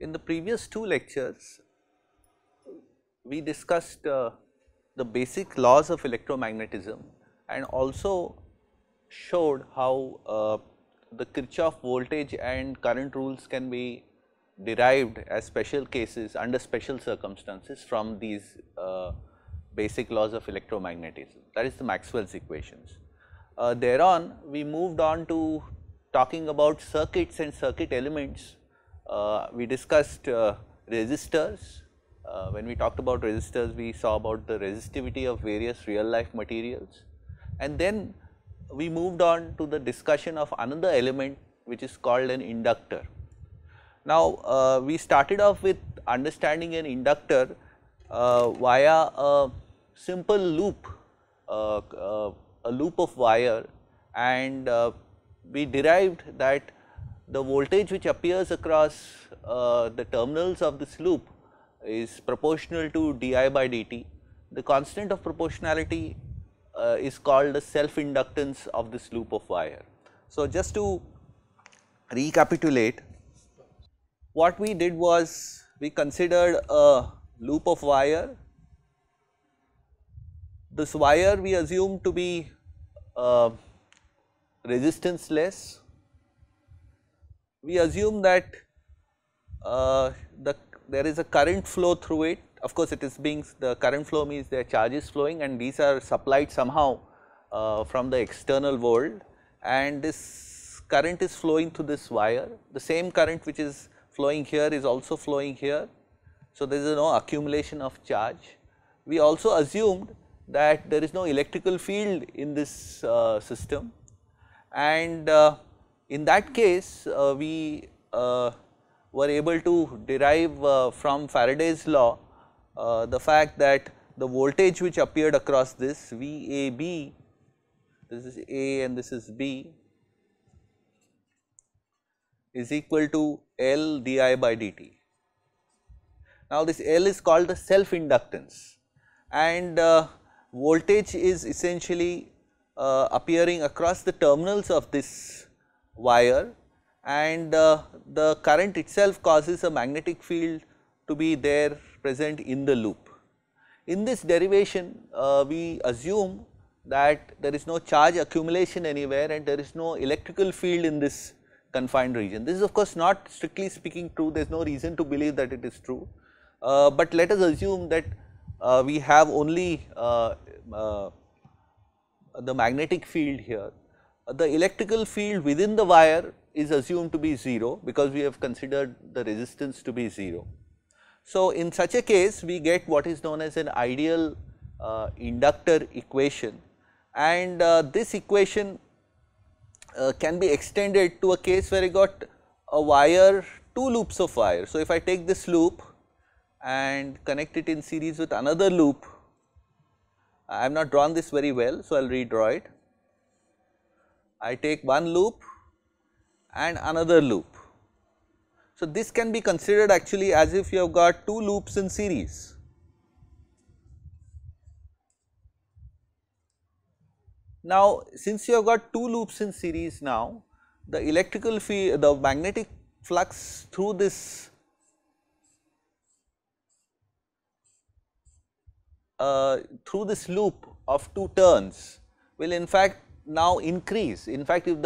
In the previous two lectures, we discussed the basic laws of electromagnetism and also showed how the Kirchhoff voltage and current rules can be derived as special cases under special circumstances from these basic laws of electromagnetism, that is the Maxwell's equations. Thereon we moved on to talking about circuits and circuit elements. We discussed resistors. When we talked about resistors, we saw about the resistivity of various real life materials, and then we moved on to the discussion of another element which is called an inductor. Now, we started off with understanding an inductor via a simple loop, a loop of wire, and we derived that the voltage which appears across the terminals of this loop is proportional to di by dt. The constant of proportionality is called the self inductance of this loop of wire. So, just to recapitulate, what we did was we considered a loop of wire. This wire we assumed to be resistance less. We assume that there is a current flow through it. Of course, it is being, the current flow means there are charges flowing and these are supplied somehow from the external world, and this current is flowing through this wire. The same current which is flowing here is also flowing here. So, there is no accumulation of charge. We also assumed that there is no electrical field in this system, and in that case we were able to derive from Faraday's law the fact that the voltage which appeared across this VAB, this is A and this is B, is equal to L di by dt. Now, this L is called the self inductance, and voltage is essentially appearing across the terminals of this wire, and the current itself causes a magnetic field to be there present in the loop. In this derivation, we assume that there is no charge accumulation anywhere and there is no electrical field in this confined region. This is of course not strictly speaking true, there is no reason to believe that it is true, but let us assume that we have only the magnetic field here. The electrical field within the wire is assumed to be 0 because we have considered the resistance to be 0. So, in such a case we get what is known as an ideal inductor equation, and this equation can be extended to a case where I got a wire, two loops of wire. So, if I take this loop and connect it in series with another loop, I have not drawn this very well, so I will redraw it. I take one loop and another loop. So, this can be considered actually as if you have got two loops in series. Now, since you have got two loops in series now, the electrical field, the magnetic flux through this loop of two turns will in fact now increase. In fact, if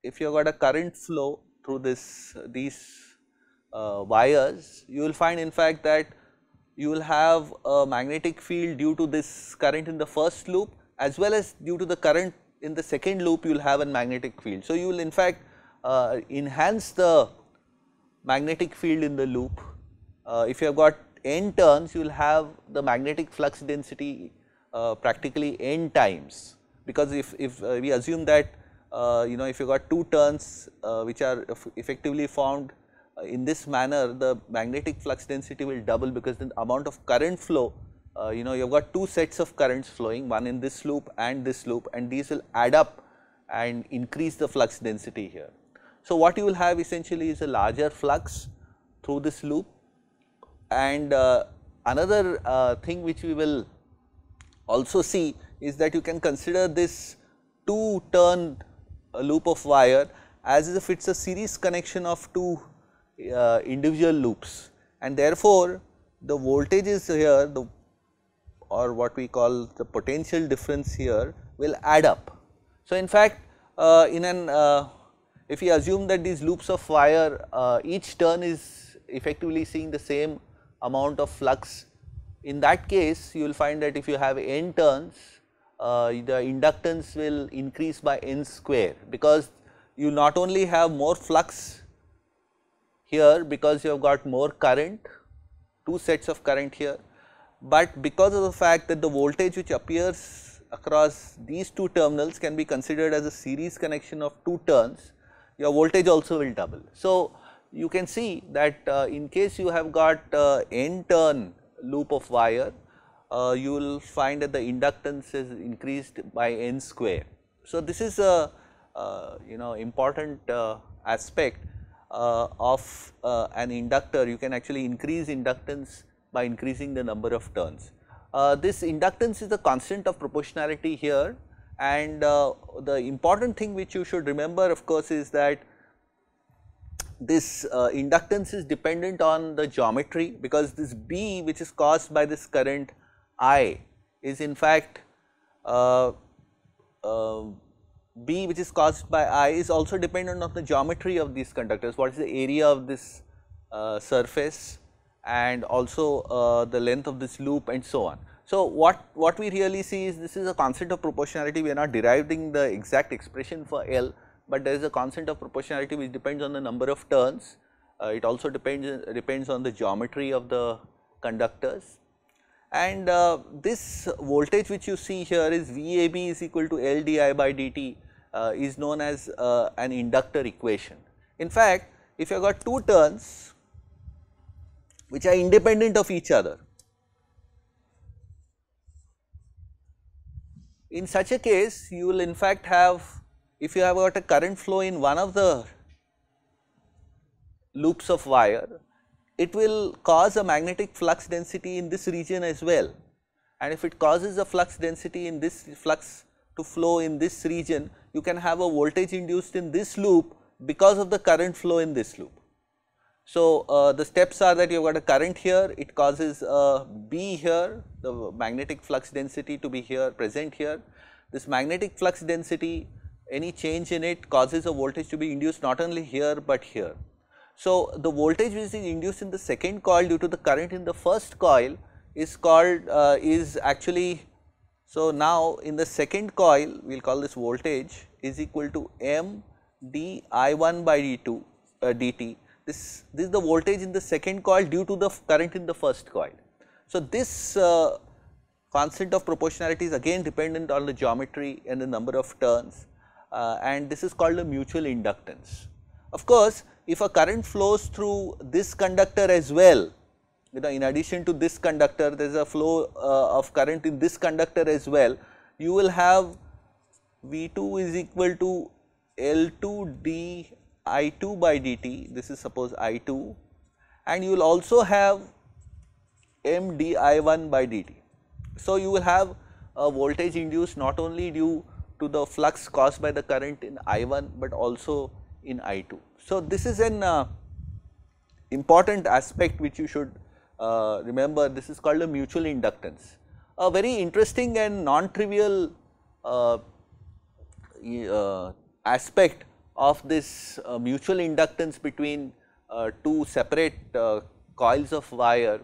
if you have got a current flow through these wires, you will find in fact that you will have a magnetic field due to this current in the first loop as well as due to the current in the second loop you will have a magnetic field. So, you will in fact enhance the magnetic field in the loop. If you have got n turns, you will have the magnetic flux density practically n times, because if we assume that if you got two turns which are effectively formed in this manner, the magnetic flux density will double because the amount of current flow, you have got two sets of currents flowing, one in this loop, and these will add up and increase the flux density here. So, what you will have essentially is a larger flux through this loop, and another thing which we will also see is that you can consider this two turn loop of wire as if it is a series connection of two individual loops, and therefore, the voltage is here or what we call the potential difference here will add up. So, in fact, if you assume that these loops of wire each turn is effectively seeing the same amount of flux, in that case you will find that if you have n turns, the inductance will increase by n square, because you not only have more flux here because you have got more current, two sets of current here, but because of the fact that the voltage which appears across these two terminals can be considered as a series connection of two turns, your voltage also will double. So, you can see that in case you have got n turn loop of wire, you will find that the inductance is increased by n square. So, this is a important aspect of an inductor. You can actually increase inductance by increasing the number of turns. This inductance is the constant of proportionality here, and the important thing which you should remember, of course, is that this inductance is dependent on the geometry, because this B which is caused by this current I is in fact B which is caused by I is also dependent on the geometry of these conductors. What is the area of this surface, and also the length of this loop, and so on. So, what we really see is this is a constant of proportionality. We are not deriving the exact expression for L, but there is a constant of proportionality which depends on the number of turns. It also depends on the geometry of the conductors, and this voltage which you see here is VAB is equal to L di by dt is known as an inductor equation. In fact, if you have got two turns which are independent of each other, in such a case you will in fact have, if you have got a current flow in one of the loops of wire, it will cause a magnetic flux density in this region as well, and if it causes a flux density in this flux to flow in this region, you can have a voltage induced in this loop because of the current flow in this loop. So, the steps are that you have got a current here, it causes a B here, the magnetic flux density to be here present here. This magnetic flux density, any change in it causes a voltage to be induced not only here but here. So, the voltage which is induced in the second coil due to the current in the first coil is called is actually, so now in the second coil we will call this voltage is equal to M d I1 by dt. This is the voltage in the second coil due to the current in the first coil. So, this constant of proportionality is again dependent on the geometry and the number of turns, and this is called a mutual inductance. Of course, if a current flows through this conductor as well, in addition to this conductor there is a flow of current in this conductor as well, you will have V2 is equal to L2 d I2 by dt, this is suppose I2, and you will also have M d I1 by dt. So, you will have a voltage induced not only due to the flux caused by the current in I1, but also in I2. So, this is an important aspect which you should remember. This is called a mutual inductance. A very interesting and non-trivial aspect of this mutual inductance between two separate coils of wire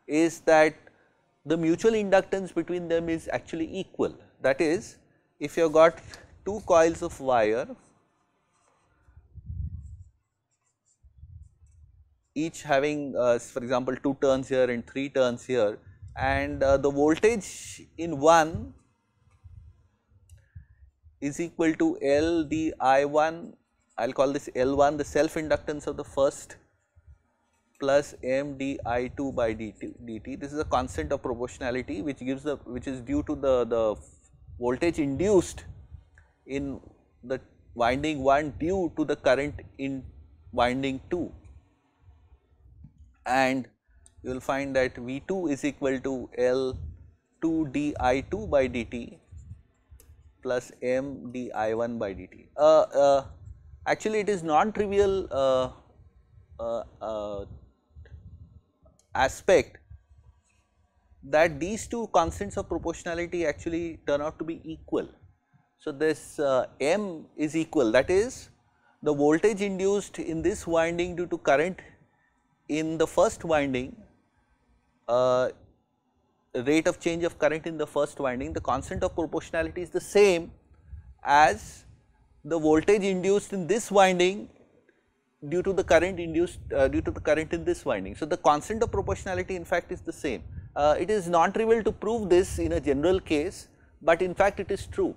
is that the mutual inductance between them is actually equal. That is, if you have got two coils of wire, each having for example 2 turns here and 3 turns here, and the voltage in one is equal to L d I1, I will call this L1 the self inductance of the first, plus M d I2 by dt. This is a constant of proportionality which gives the, which is due to the voltage induced in the winding 1 due to the current in winding 2, and you will find that V2 is equal to L2 d I2 by dt plus M d I1 by dt. actually it is non-trivial aspect that these two constants of proportionality actually turn out to be equal. So, this M is equal, that is the voltage induced in this winding due to current in the first winding, rate of change of current in the first winding, the constant of proportionality is the same as the voltage induced in this winding due to the current induced due to the current in this winding. So, the constant of proportionality in fact is the same. It is non trivial to prove this in a general case, but in fact it is true.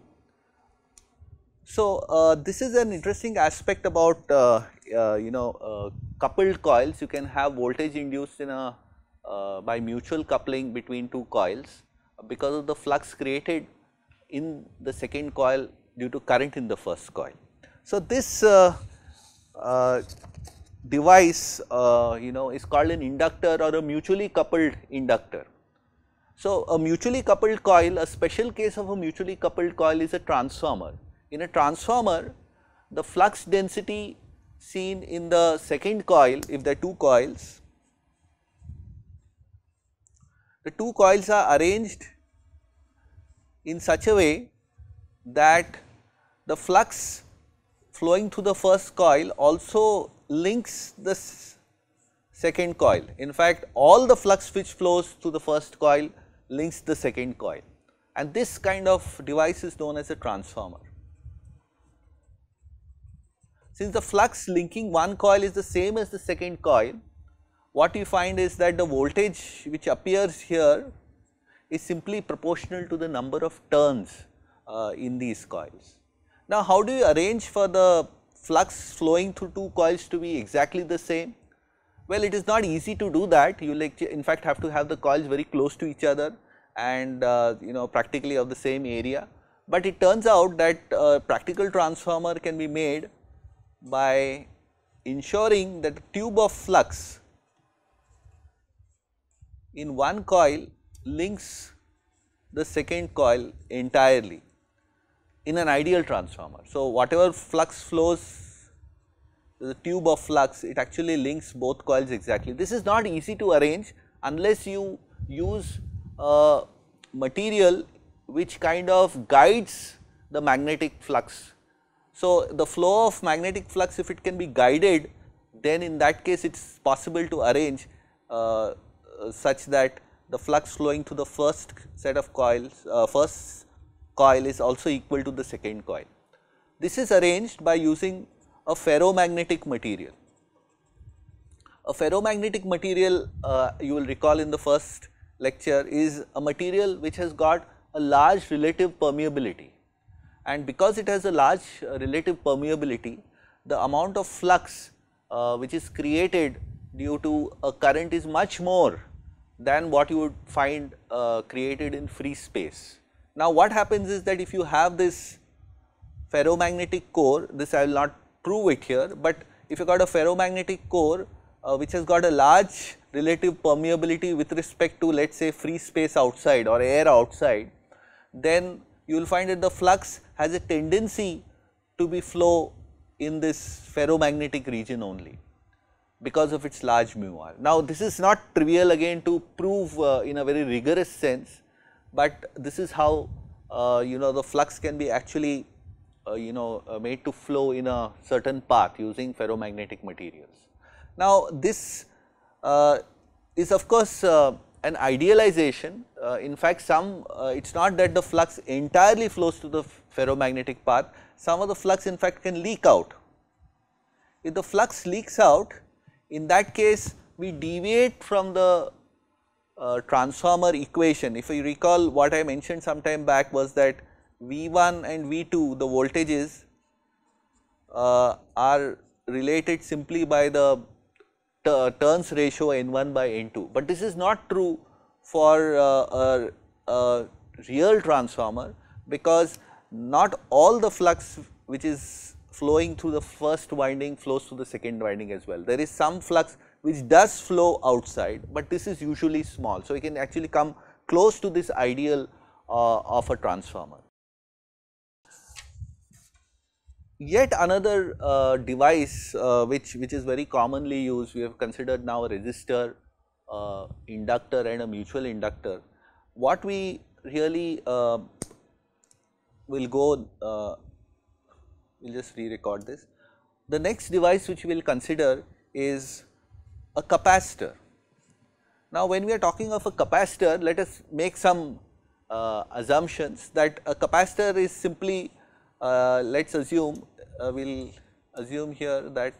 So, this is an interesting aspect about coupled coils. You can have voltage induced in a by mutual coupling between two coils because of the flux created in the second coil due to current in the first coil. So, this device is called an inductor or a mutually coupled inductor. So, a mutually coupled coil, a special case of a mutually coupled coil is a transformer. In a transformer, the flux density seen in the second coil, if there are two coils, the two coils are arranged in such a way that the flux flowing through the first coil also links the second coil. In fact, all the flux which flows through the first coil links the second coil, and this kind of device is known as a transformer. Since the flux linking one coil is the same as the second coil, what you find is that the voltage which appears here is simply proportional to the number of turns in these coils. Now, how do you arrange for the flux flowing through two coils to be exactly the same? Well, it is not easy to do that. You in fact have to have the coils very close to each other and practically of the same area. But it turns out that a practical transformer can be made by ensuring that the tube of flux in one coil links the second coil entirely in an ideal transformer. So, whatever flux flows, the tube of flux, it actually links both coils exactly. This is not easy to arrange unless you use a material which kind of guides the magnetic flux. So, the flow of magnetic flux, if it can be guided, then in that case it is possible to arrange such that the flux flowing through the first set of coils, first coil is also equal to the second coil. This is arranged by using a ferromagnetic material. A ferromagnetic material, you will recall in the first lecture, is a material which has got a large relative permeability, and because it has a large relative permeability, the amount of flux which is created due to a current is much more than what you would find created in free space. Now, what happens is that if you have this ferromagnetic core, this I will not prove it here, but if you got a ferromagnetic core which has got a large relative permeability with respect to, let us say, free space outside or air outside, then you will find that the flux has a tendency to be flow in this ferromagnetic region only because of its large mu r. Now, this is not trivial again to prove in a very rigorous sense, but this is how the flux can be actually made to flow in a certain path using ferromagnetic materials. Now, this is of course an idealization. In fact, it is not that the flux entirely flows to the ferromagnetic path, some of the flux in fact can leak out. If the flux leaks out, in that case we deviate from the transformer equation. If you recall, what I mentioned some time back was that V1 and V2, the voltages are related simply by the turns ratio N1 by N2, but this is not true for a real transformer, because not all the flux which is flowing through the first winding flows through the second winding as well. There is some flux which does flow outside, but this is usually small. So, we can actually come close to this ideal of a transformer. Yet another device which is very commonly used, we have considered now a resistor, inductor and a mutual inductor. What we really will go, we will just re-record this. The next device which we will consider is a capacitor. Now, when we are talking of a capacitor, let us make some assumptions that a capacitor is simply, let us assume, we will assume here that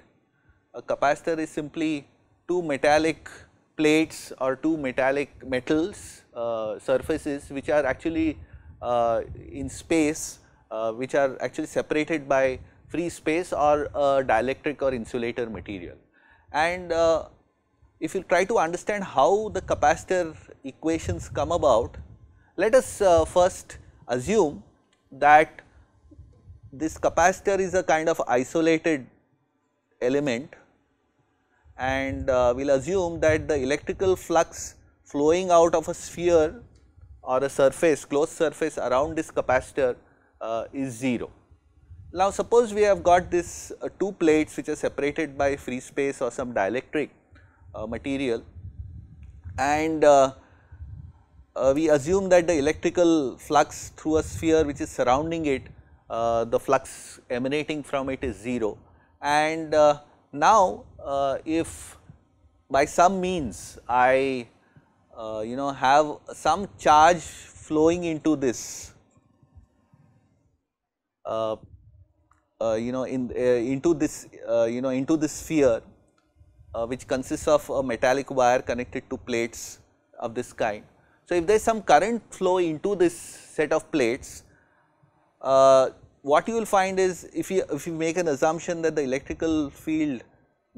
a capacitor is simply two metallic plates or two metallic metals surfaces which are actually in space, which are actually separated by free space or dielectric or insulator material. And if you try to understand how the capacitor equations come about, let us first assume that this capacitor is a kind of isolated element, and we will assume that the electrical flux flowing out of a sphere or a surface, closed surface around this capacitor is 0. Now, suppose we have got this two plates which are separated by free space or some dielectric material, and we assume that the electrical flux through a sphere which is surrounding it, the flux emanating from it is 0. And now, if by some means I have some charge flowing into this into this sphere, which consists of a metallic wire connected to plates of this kind. So, if there is some current flow into this set of plates, what you will find is, if you make an assumption that the electrical field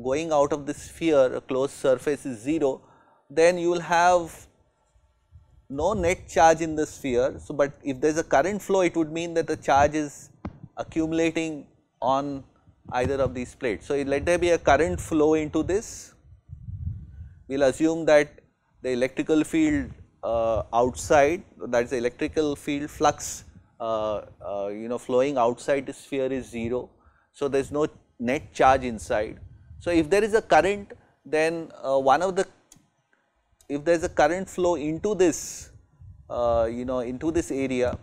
going out of this sphere, a closed surface, is 0, then you will have no net charge in the sphere. So, but if there is a current flow, it would mean that the charge is accumulating on either of these plates. So, let there be a current flow into this. We will assume that the electrical field outside, that is the electrical field flux flowing outside the sphere is 0. So, there is no net charge inside. So, if there is a current, then if there is a current flow into this into this area,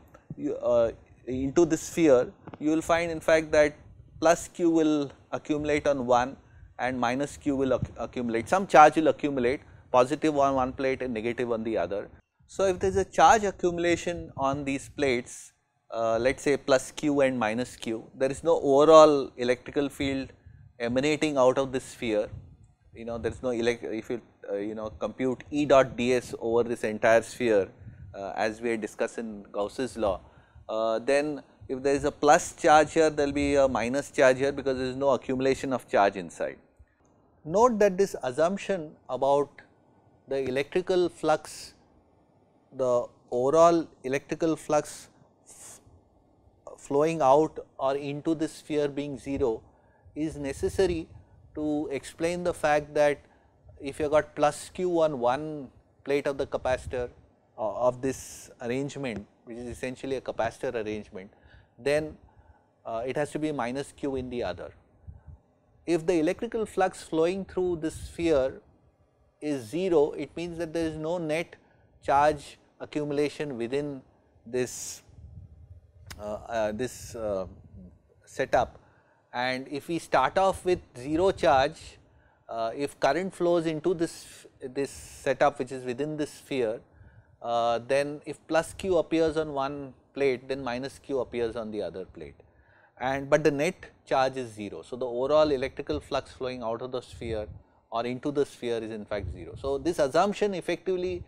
into this sphere, you will find in fact that plus q will accumulate on one and minus q will accumulate, some charge will accumulate, positive on one plate and negative on the other. So, if there is a charge accumulation on these plates, let us say plus q and minus q, there is no overall electrical field emanating out of this sphere. There is no if you compute E dot ds over this entire sphere, as we had discussed in Gauss's law, then if there is a plus charge here, there will be a minus charge here, because there is no accumulation of charge inside. Note that this assumption about the electrical flux, the overall electrical flux flowing out or into this sphere being 0, is necessary to explain the fact that if you have got plus q on one plate of the capacitor of this arrangement, which is essentially a capacitor arrangement, then it has to be minus q in the other. If the electrical flux flowing through this sphere is 0, it means that there is no net charge accumulation within this setup. And if we start off with 0 charge, if current flows into this setup which is within this sphere, then if plus q appears on one plate, then minus q appears on the other plate, but the net charge is 0. So, the overall electrical flux flowing out of the sphere or into the sphere is in fact 0. So, this assumption effectively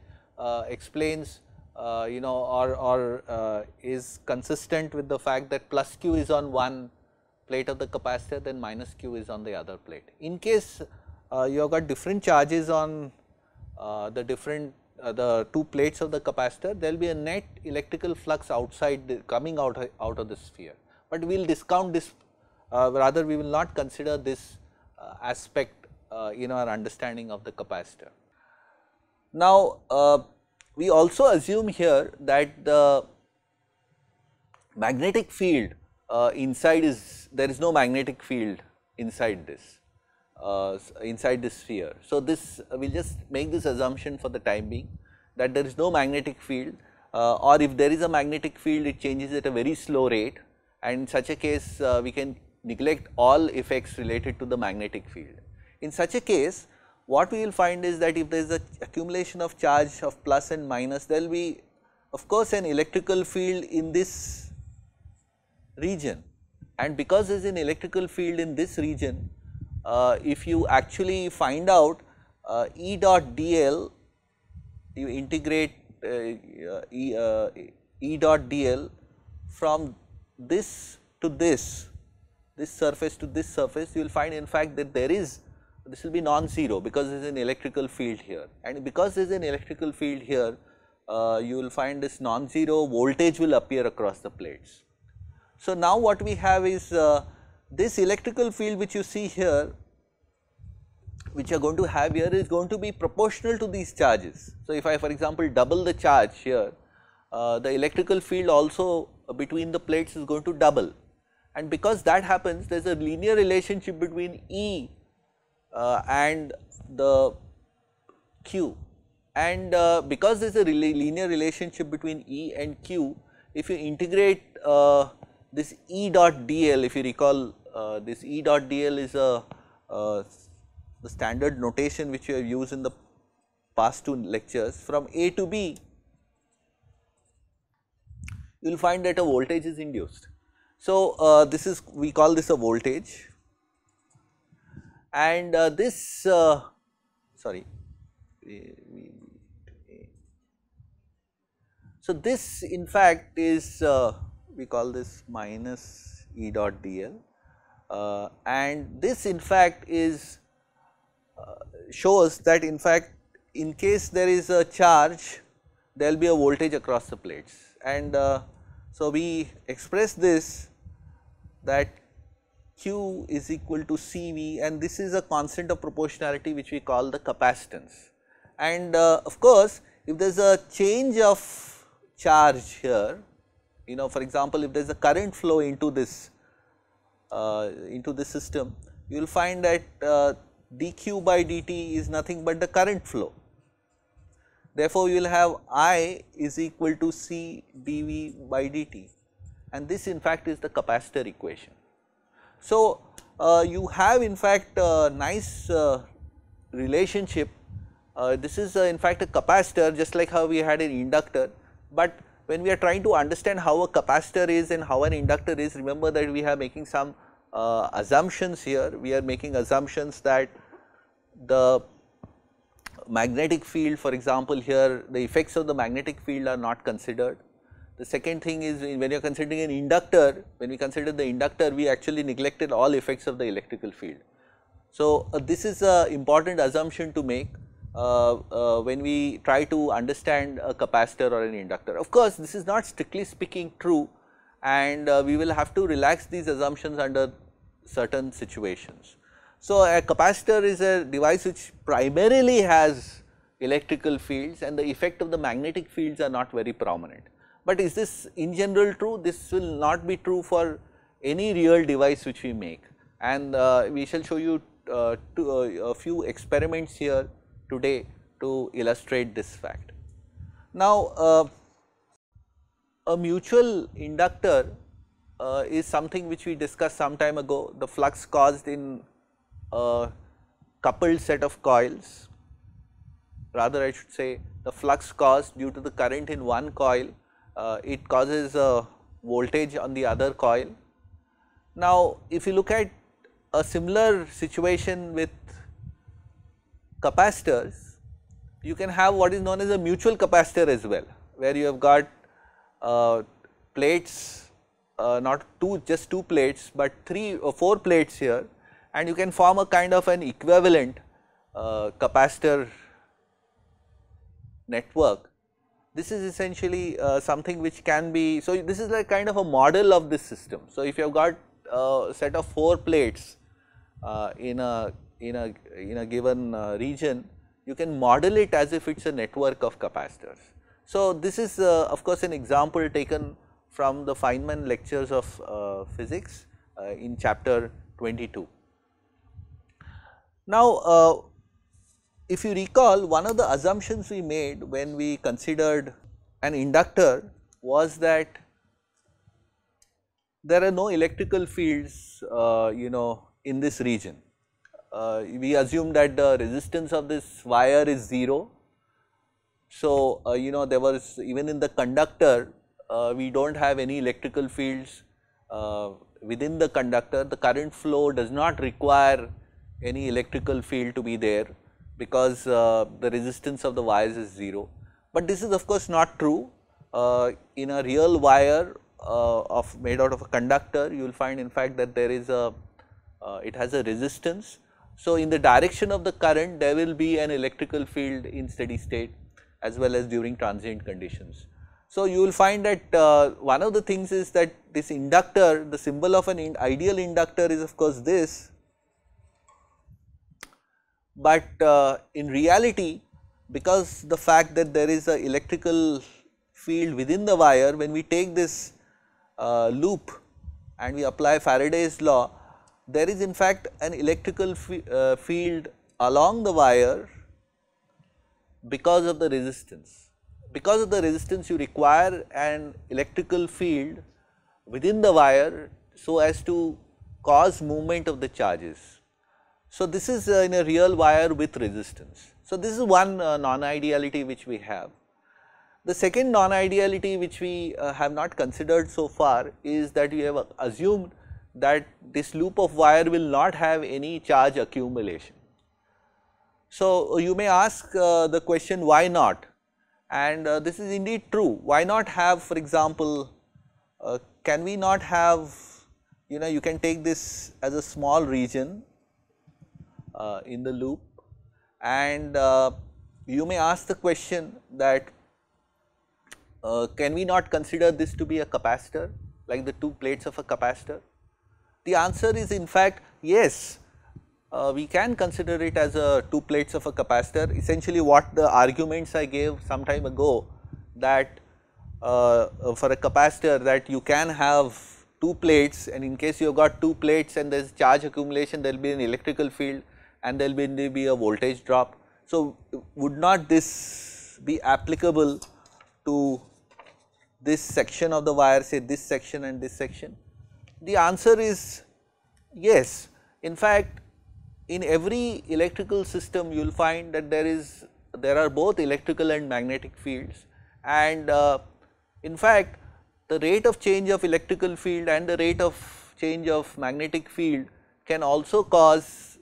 explains or is consistent with the fact that plus q is on one plate of the capacitor, then minus q is on the other plate. In case you have got different charges on the two plates of the capacitor, there will be a net electrical flux outside coming out of the sphere, but we will discount this, rather we will not consider this aspect in our understanding of the capacitor. Now, we also assume here that the magnetic field inside is, there is no magnetic field inside this, sphere. So, this we will just make this assumption for the time being, that there is no magnetic field, or if there is a magnetic field, it changes at a very slow rate, and in such a case we can neglect all effects related to the magnetic field. In such a case, what we will find is that if there is a accumulation of charge of plus and minus, there will be of course an electrical field in this region, and because there is an electrical field in this region, if you actually find out E dot dl, you integrate E dot dl from this to this surface to this surface, you will find in fact that there is, this will be non-zero because there is an electrical field here, and because there is an electrical field here, you will find this non-zero voltage will appear across the plates. So, now what we have is this electrical field which you see here, which you are going to have here, is going to be proportional to these charges. So, if I for example double the charge here, the electrical field also between the plates is going to double, and because that happens, there is a linear relationship between E and the Q, and because there is a linear relationship between E and Q, if you integrate this E dot dl, if you recall, this E dot dl is the standard notation which you have used in the past two lectures. From A to B, you will find that a voltage is induced. So, this is, we call this a voltage, and this sorry, so this in fact is we call this minus E dot dl, and this in fact is shows that in fact in case there is a charge, there will be a voltage across the plates, and so we express this, that Q is equal to CV, and this is a constant of proportionality which we call the capacitance. And of course, if there is a change of charge here, you know, for example, if there is a current flow into this system, you will find that dq by dt is nothing but the current flow. Therefore, you will have I is equal to C dV by dt, and this in fact is the capacitor equation. So, you have in fact a nice relationship. This is in fact a capacitor, just like how we had an inductor, but when we are trying to understand how a capacitor is and how an inductor is, remember that we are making some assumptions here. We are making assumptions that the magnetic field, for example, here the effects of the magnetic field are not considered. The second thing is, when you are considering an inductor, when we consider the inductor, we actually neglected all effects of the electrical field. So, this is an important assumption to make when we try to understand a capacitor or an inductor. Of course, this is not strictly speaking true, and we will have to relax these assumptions under certain situations. So, a capacitor is a device which primarily has electrical fields, and the effect of the magnetic fields are not very prominent. But is this in general true? This will not be true for any real device which we make, and we shall show you a few experiments here today to illustrate this fact. Now, a mutual inductor is something which we discussed some time ago. The flux caused in a coupled set of coils, rather I should say the flux caused due to the current in one coil, it causes a voltage on the other coil. Now, if you look at a similar situation with capacitors, you can have what is known as a mutual capacitor as well, where you have got plates, not just two plates, but 3 or 4 plates here, and you can form a kind of an equivalent capacitor network. This is essentially something which can be, so this is like kind of a model of this system. So, if you have got a set of 4 plates in a given region, you can model it as if it is a network of capacitors. So, this is of course an example taken from the Feynman lectures of physics in chapter 22. Now, if you recall, one of the assumptions we made when we considered an inductor was that there are no electrical fields in this region. We assume that the resistance of this wire is 0. So, there was even in the conductor we do not have any electrical fields within the conductor. The current flow does not require any electrical field to be there because the resistance of the wires is 0. But this is of course not true. In a real wire made out of a conductor, you will find in fact that there is it has a resistance. So, in the direction of the current there will be an electrical field in steady state as well as during transient conditions. So, you will find that one of the things is that this inductor, the symbol of an ideal inductor is of course this, but in reality, because the fact that there is a electrical field within the wire, when we take this loop and we apply Faraday's law, there is in fact an electrical field along the wire because of the resistance. Because of the resistance, you require an electrical field within the wire so as to cause movement of the charges. So, this is in a real wire with resistance. So, this is one non-ideality which we have. The second non-ideality which we have not considered so far is that we have assumed that this loop of wire will not have any charge accumulation. So, you may ask the question why not, and this is indeed true. Why not have, for example, can we not have, you can take this as a small region in the loop, and you may ask the question that can we not consider this to be a capacitor, like the two plates of a capacitor? The answer is in fact yes, we can consider it as a two plates of a capacitor. Essentially what the arguments I gave some time ago, that for a capacitor that you can have two plates, and in case you have got two plates and there is charge accumulation, there will be an electrical field and there will be a voltage drop. So, would not this be applicable to this section of the wire, say this section and this section? The answer is yes. In fact, in every electrical system you will find that there are both electrical and magnetic fields, and in fact the rate of change of electrical field and the rate of change of magnetic field can also cause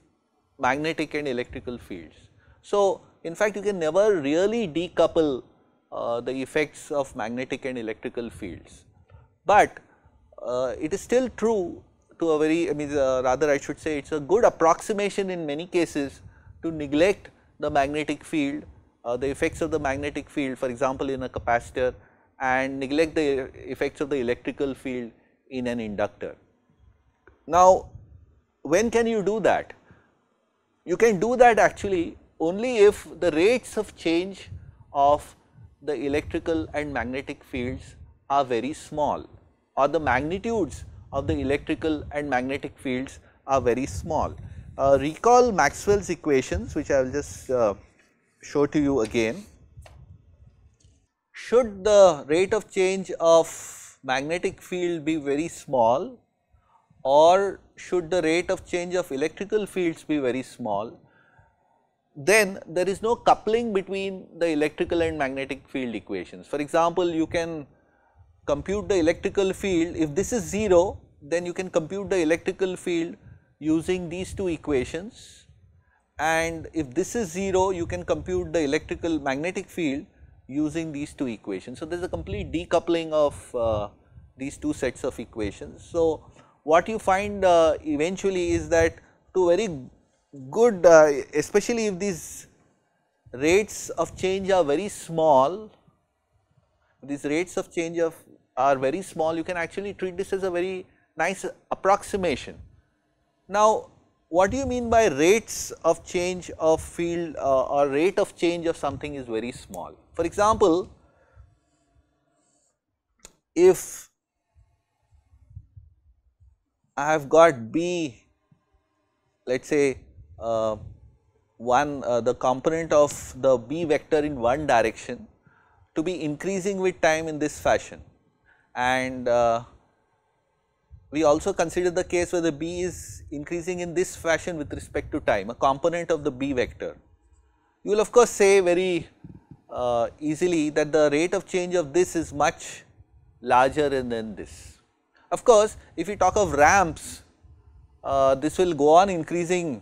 magnetic and electrical fields. So, in fact you can never really decouple the effects of magnetic and electrical fields, but it is still true to a very, rather I should say it is a good approximation in many cases to neglect the magnetic field, the effects of the magnetic field, for example in a capacitor, and neglect the effects of the electrical field in an inductor. Now, when can you do that? You can do that actually only if the rates of change of the electrical and magnetic fields are very small, or the magnitudes of the electrical and magnetic fields are very small. Recall Maxwell's equations, which I will just show to you again. Should the rate of change of magnetic field be very small, or should the rate of change of electrical fields be very small, then there is no coupling between the electrical and magnetic field equations. For example, you can compute the electrical field. If this is 0, then you can compute the electrical field using these two equations, and if this is 0, you can compute the electrical magnetic field using these two equations. So, there is a complete decoupling of these two sets of equations. So, what you find eventually is that to very good, especially if these rates of change are very small, these rates of change are very small, you can actually treat this as a very nice approximation. Now, what do you mean by rates of change of field or rate of change of something is very small? For example, if I have got B, let us say the component of the B vector in one direction to be increasing with time in this fashion, and we also consider the case where the B is increasing in this fashion with respect to time, a component of the B vector. You will of course say very easily that the rate of change of this is much larger than this. Of course, if we talk of ramps, this will go on increasing.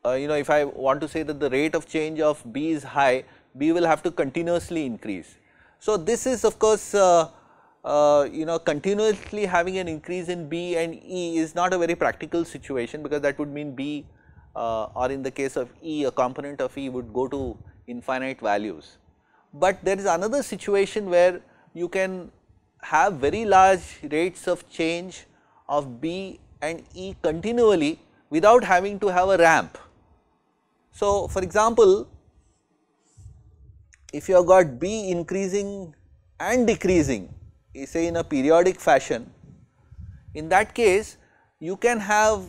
If I want to say that the rate of change of B is high, B will have to continuously increase. So, this is of course continuously having an increase in B and E is not a very practical situation, because that would mean B or in the case of E, a component of E would go to infinite values. But there is another situation where you can have very large rates of change of B and E continually without having to have a ramp. So, for example, if you have got B increasing and decreasing, say in a periodic fashion, in that case you can have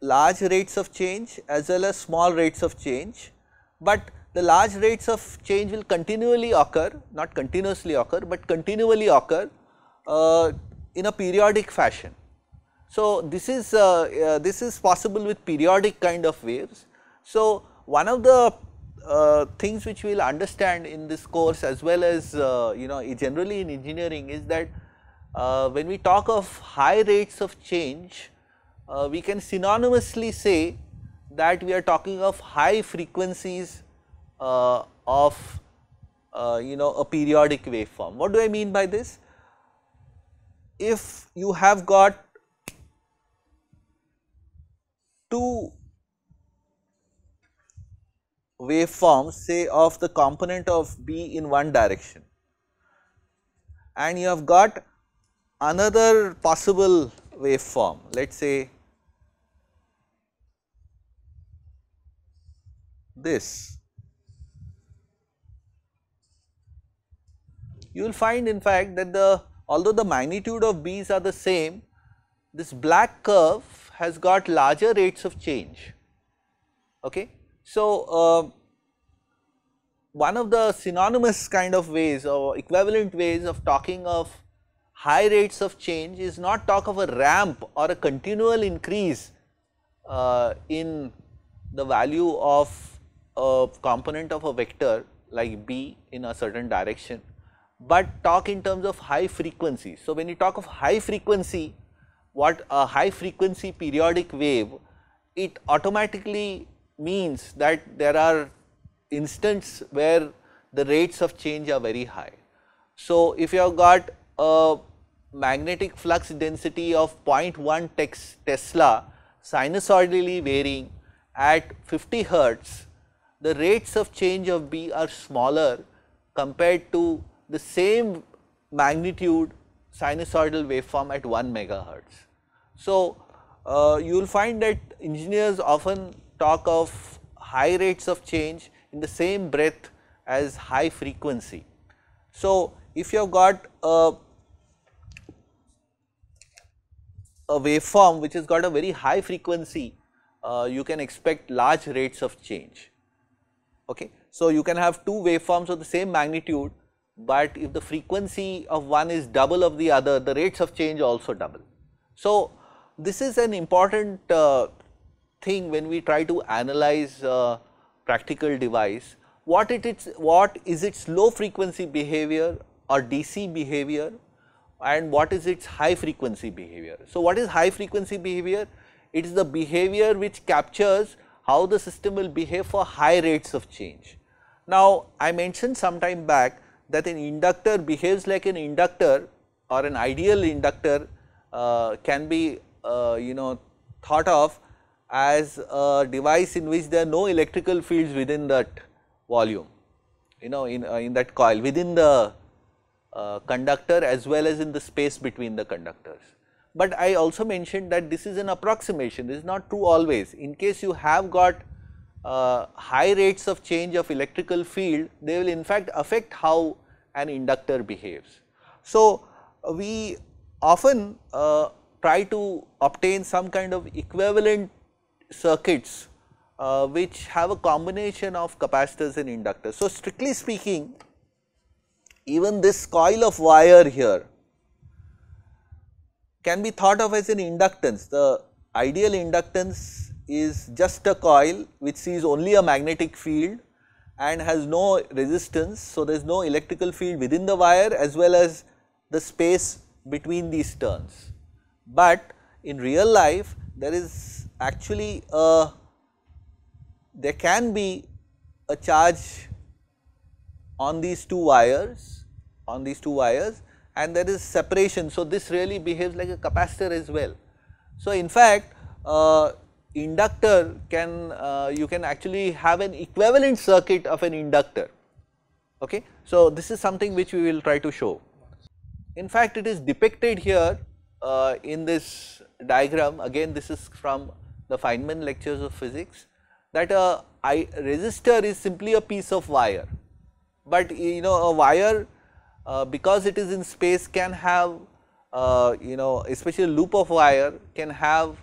large rates of change as well as small rates of change, but the large rates of change will continually occur, not continuously occur, but continually occur in a periodic fashion. So, this is possible with periodic kind of waves. So, one of the things which we will understand in this course as well as generally in engineering is that when we talk of high rates of change, we can synonymously say that we are talking of high frequencies of a periodic waveform. What do I mean by this? If you have got two waveforms, say of the component of B in one direction, and you have got another possible waveform, let us say this, you will find in fact that although the magnitude of B's are the same, this black curve has got larger rates of change. Okay. So, one of the synonymous kind of ways or equivalent ways of talking of high rates of change is not talk of a ramp or a continual increase in the value of a component of a vector like B in a certain direction, but talk in terms of high frequency. So, when you talk of high frequency, what a high frequency periodic wave, it automatically means that there are instances where the rates of change are very high. So, if you have got a magnetic flux density of 0.1 Tesla sinusoidally varying at 50 hertz, the rates of change of B are smaller compared to the same magnitude sinusoidal waveform at 1 megahertz. So, you will find that engineers often talk of high rates of change in the same breath as high frequency. So, if you have got a waveform which has got a very high frequency, you can expect large rates of change. Okay. So, you can have two waveforms of the same magnitude, but if the frequency of one is double of the other, the rates of change also double. So, this is an important thing when we try to analyze practical device. What is its low frequency behavior or DC behavior, and what is its high frequency behavior. So, what is high frequency behavior? It is the behavior which captures how the system will behave for high rates of change. Now, I mentioned some time back that an inductor behaves like an inductor, or an ideal inductor can be thought of as a device in which there are no electrical fields within that volume, in that coil, within the conductor as well as in the space between the conductors. But I also mentioned that this is an approximation, this is not true always. In case you have got high rates of change of electrical field, they will in fact affect how an inductor behaves. So, we often try to obtain some kind of equivalent circuits which have a combination of capacitors and inductors. So, strictly speaking, even this coil of wire here can be thought of as an inductance. The ideal inductance is just a coil which sees only a magnetic field and has no resistance. So, there is no electrical field within the wire as well as the space between these turns. But in real life there is actually there can be a charge on these two wires, and there is separation. So, this really behaves like a capacitor as well. So, in fact, inductor can you can actually have an equivalent circuit of an inductor. Okay. So, this is something which we will try to show. In fact, it is depicted here in this diagram. Again, this is from the Feynman lectures of physics, that a resistor is simply a piece of wire, but you know, a wire because it is in space can have you know, especially a loop of wire can have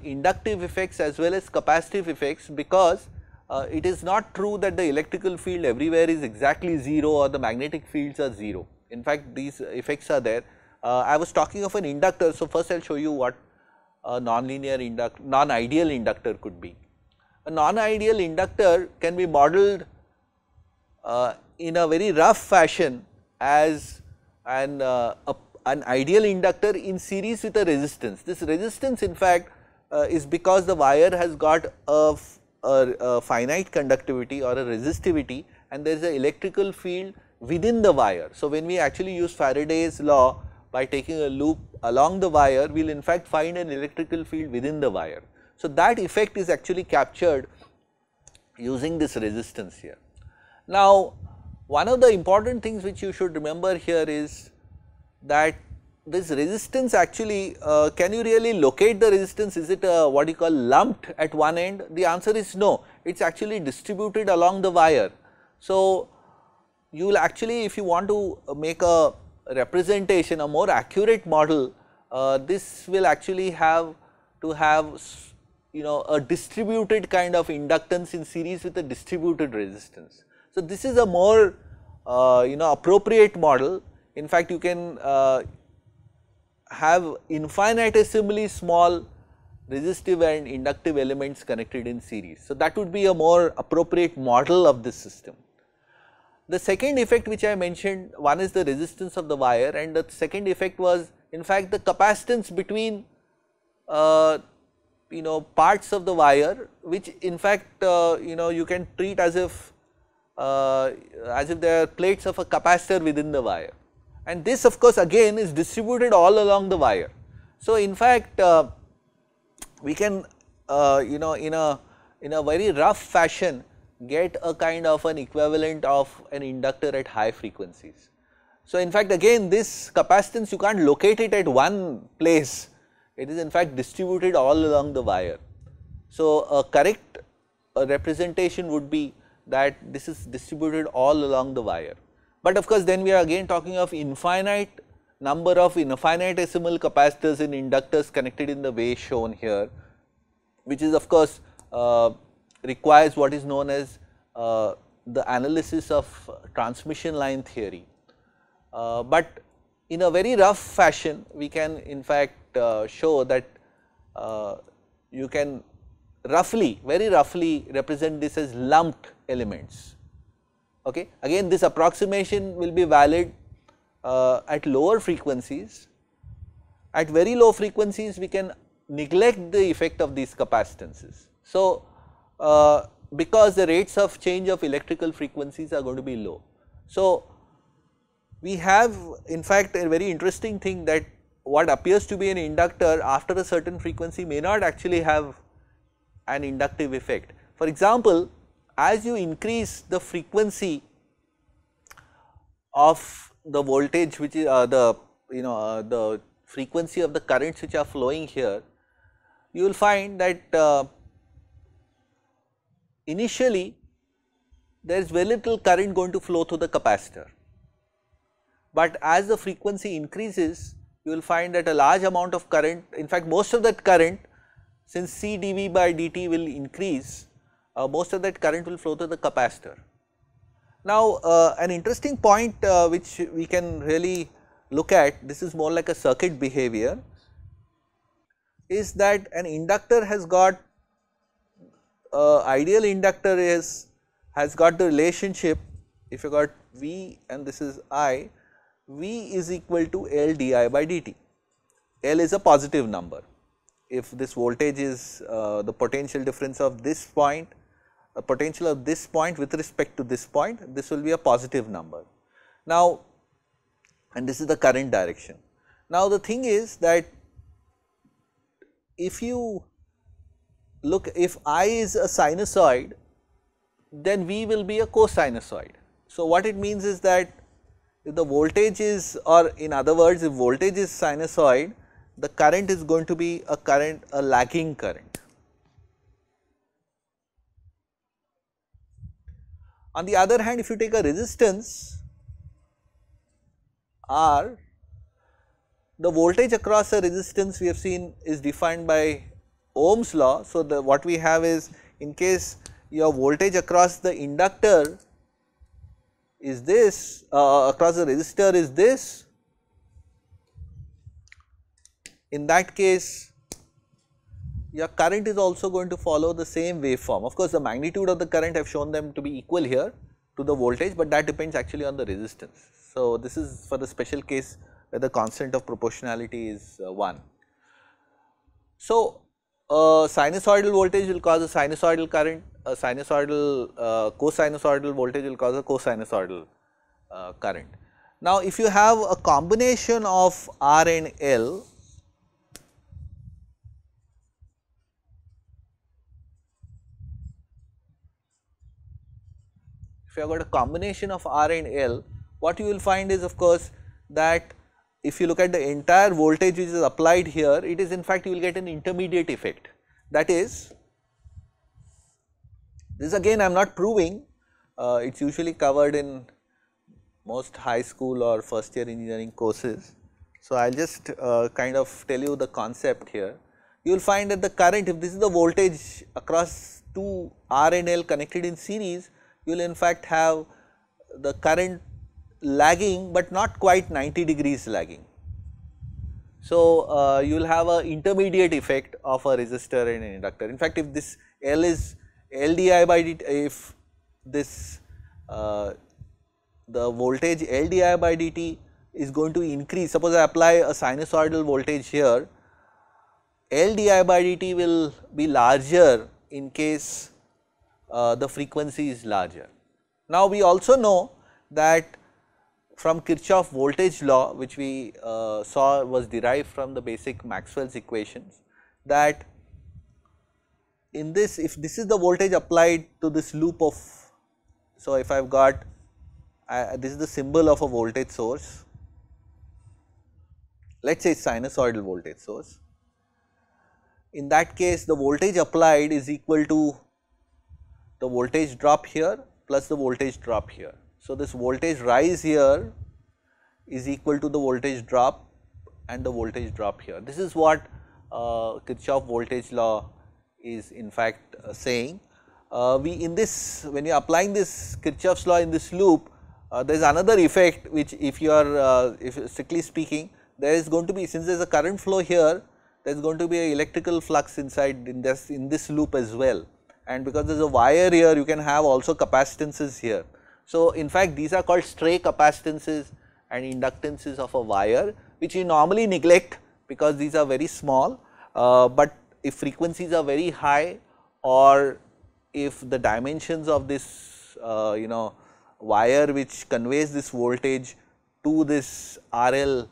inductive effects as well as capacitive effects, because it is not true that the electrical field everywhere is exactly 0 or the magnetic fields are 0. In fact, these effects are there. I was talking of an inductor. So, first I will show you what a non-ideal inductor could be. A non-ideal inductor can be modeled in a very rough fashion as an ideal inductor in series with a resistance. This resistance in fact is because the wire has got a finite conductivity or a resistivity, and there is an electrical field within the wire. So, when we actually use Faraday's law by taking a loop along the wire, we will in fact find an electrical field within the wire. So, that effect is actually captured using this resistance here. Now, one of the important things which you should remember here is that this resistance actually, can you really locate the resistance? Is it what you call lumped at one end? The answer is no, it is actually distributed along the wire. So, you will actually, if you want to make a representation, a more accurate model, this will actually have to have, you know, a distributed kind of inductance in series with a distributed resistance. So, this is a more you know, appropriate model. In fact, you can have infinitesimally small resistive and inductive elements connected in series. So, that would be a more appropriate model of this system. The second effect which I mentioned, one is the resistance of the wire, and the second effect was in fact the capacitance between you know, parts of the wire, which in fact you know, you can treat as if there are plates of a capacitor within the wire, and this of course again is distributed all along the wire. So, in fact we can you know, in a very rough fashion get a kind of an equivalent of an inductor at high frequencies. So, in fact again this capacitance you can't locate it at one place, it is in fact distributed all along the wire. So, a correct representation would be that this is distributed all along the wire. But of course, then we are again talking of infinite number of infinitesimal capacitors and inductors connected in the way shown here, which is of course requires what is known as the analysis of transmission line theory. But in a very rough fashion, we can in fact show that you can very roughly represent this as lumped elements. Okay. Again, this approximation will be valid at lower frequencies. At very low frequencies, we can neglect the effect of these capacitances. So, because the rates of change of electrical frequencies are going to be low. So, we have in fact a very interesting thing, that what appears to be an inductor after a certain frequency may not actually have an inductive effect. For example, as you increase the frequency of the voltage, which is the frequency of the currents which are flowing here, you will find that initially there is very little current going to flow through the capacitor, but as the frequency increases, you will find that a large amount of current, in fact most of that current, since C dV by dt will increase, most of that current will flow to the capacitor. Now, an interesting point which we can really look at, this is more like a circuit behavior, is that an inductor has got, ideal inductor has got the relationship, if you got V and this is I, V is equal to L di by dt. L is a positive number. If this voltage is the potential difference of this point, a potential of this point with respect to this point, this will be a positive number. Now, and this is the current direction. Now, the thing is that if you look, if I is a sinusoid, then V will be a cosinusoid. So, what it means is that if the voltage is, or in other words, if voltage is sinusoid, the current is going to be a current, a lagging current. On the other hand, if you take a resistance R, the voltage across a resistance we have seen is defined by Ohm's law. So, what we have is, in case your voltage across the inductor is this, across the resistor is this, in that case your current is also going to follow the same waveform. Of course, the magnitude of the current I have shown them to be equal here to the voltage, but that depends actually on the resistance. So, this is for the special case where the constant of proportionality is 1. So, sinusoidal voltage will cause a sinusoidal current, a sinusoidal cosinusoidal voltage will cause a cosinusoidal current. Now, if you have a combination of R and L, if you have got a combination of R and L, what you will find is, of course, that if you look at the entire voltage which is applied here, it is in fact you will get an intermediate effect. That is, this again I am not proving, it is usually covered in most high school or first year engineering courses. So, I will just kind of tell you the concept here. You will find that the current, if this is the voltage across two R and L connected in series, you will in fact have the current lagging, but not quite 90 degrees lagging. So, you will have a intermediate effect of a resistor and an inductor. In fact, if this L is L di by dt, if this the voltage L di by dt is going to increase, suppose I apply a sinusoidal voltage here, L di by dt will be larger in case the frequency is larger. Now, we also know that from Kirchhoff voltage law, which we saw was derived from the basic Maxwell's equations, that in this, if this is the voltage applied to this loop of, so if I have got this is the symbol of a voltage source, let us say sinusoidal voltage source. In that case, the voltage applied is equal to the voltage drop here plus the voltage drop here. So, this voltage rise here is equal to the voltage drop and the voltage drop here. This is what Kirchhoff voltage law is in fact saying. We in this, when you are applying this Kirchhoff's law in this loop, there is another effect which, if you are if strictly speaking, there is going to be, since there is a current flow here, there is going to be a electrical flux inside in this loop as well, and because there is a wire here, you can have also capacitances here. So, in fact, these are called stray capacitances and inductances of a wire, which you normally neglect because these are very small, but if frequencies are very high, or if the dimensions of this wire which conveys this voltage to this RL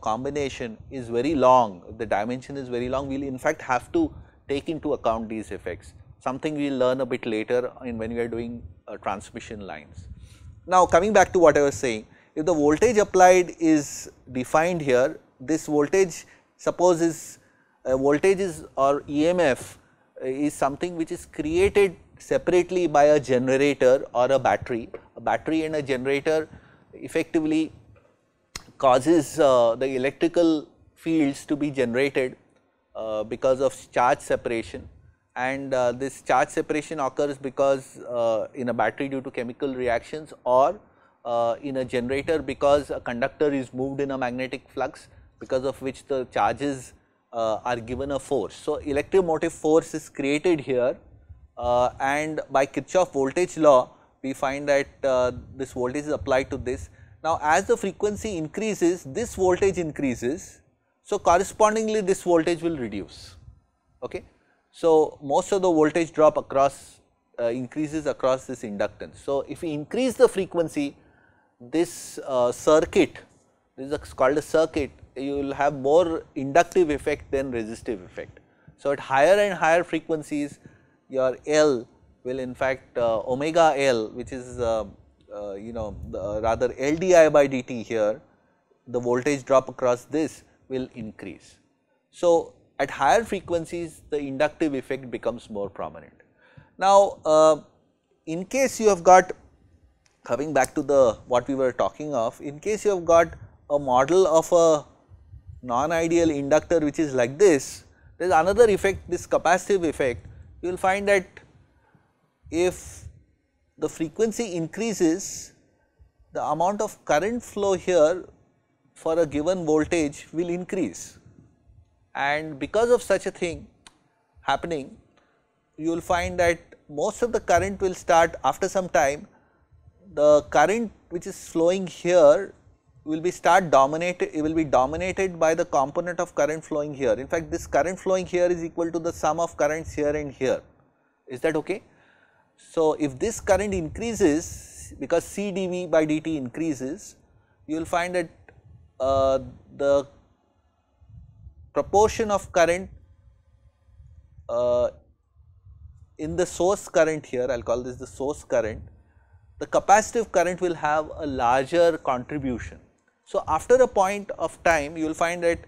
combination is very long, the dimension is very long, we will in fact have to take into account these effects, something we will learn a bit later when we are doing transmission lines. Now, coming back to what I was saying, if the voltage applied is defined here, this voltage, suppose is voltage is or EMF is something which is created separately by a generator or a battery and a generator effectively causes the electrical fields to be generated because of charge separation, and this charge separation occurs because in a battery due to chemical reactions, or in a generator because a conductor is moved in a magnetic flux, because of which the charges are given a force. So, electromotive force is created here, and by Kirchhoff voltage law we find that this voltage is applied to this. Now, as the frequency increases, this voltage increases, so correspondingly this voltage will reduce. Okay. So, most of the voltage drop across increases across this inductance. So, if we increase the frequency, this circuit, this is called a circuit, you will have more inductive effect than resistive effect. So, at higher and higher frequencies, your L will in fact omega L, which is rather L di by dt here, the voltage drop across this will increase. So, at higher frequencies the inductive effect becomes more prominent. Now, in case you have got, coming back to the what we were talking of, in case you have got a model of a non-ideal inductor which is like this, there is another effect, this capacitive effect. You will find that if the frequency increases, the amount of current flow here for a given voltage will increase, and because of such a thing happening, you will find that most of the current will start after some time. The current which is flowing here will be dominated by the component of current flowing here. In fact, this current flowing here is equal to the sum of currents here and here. Is that okay? So, if this current increases, because C dV by dt increases, you will find that the proportion of current in the source current here, I will call this the source current, the capacitive current will have a larger contribution. So, after a point of time you will find that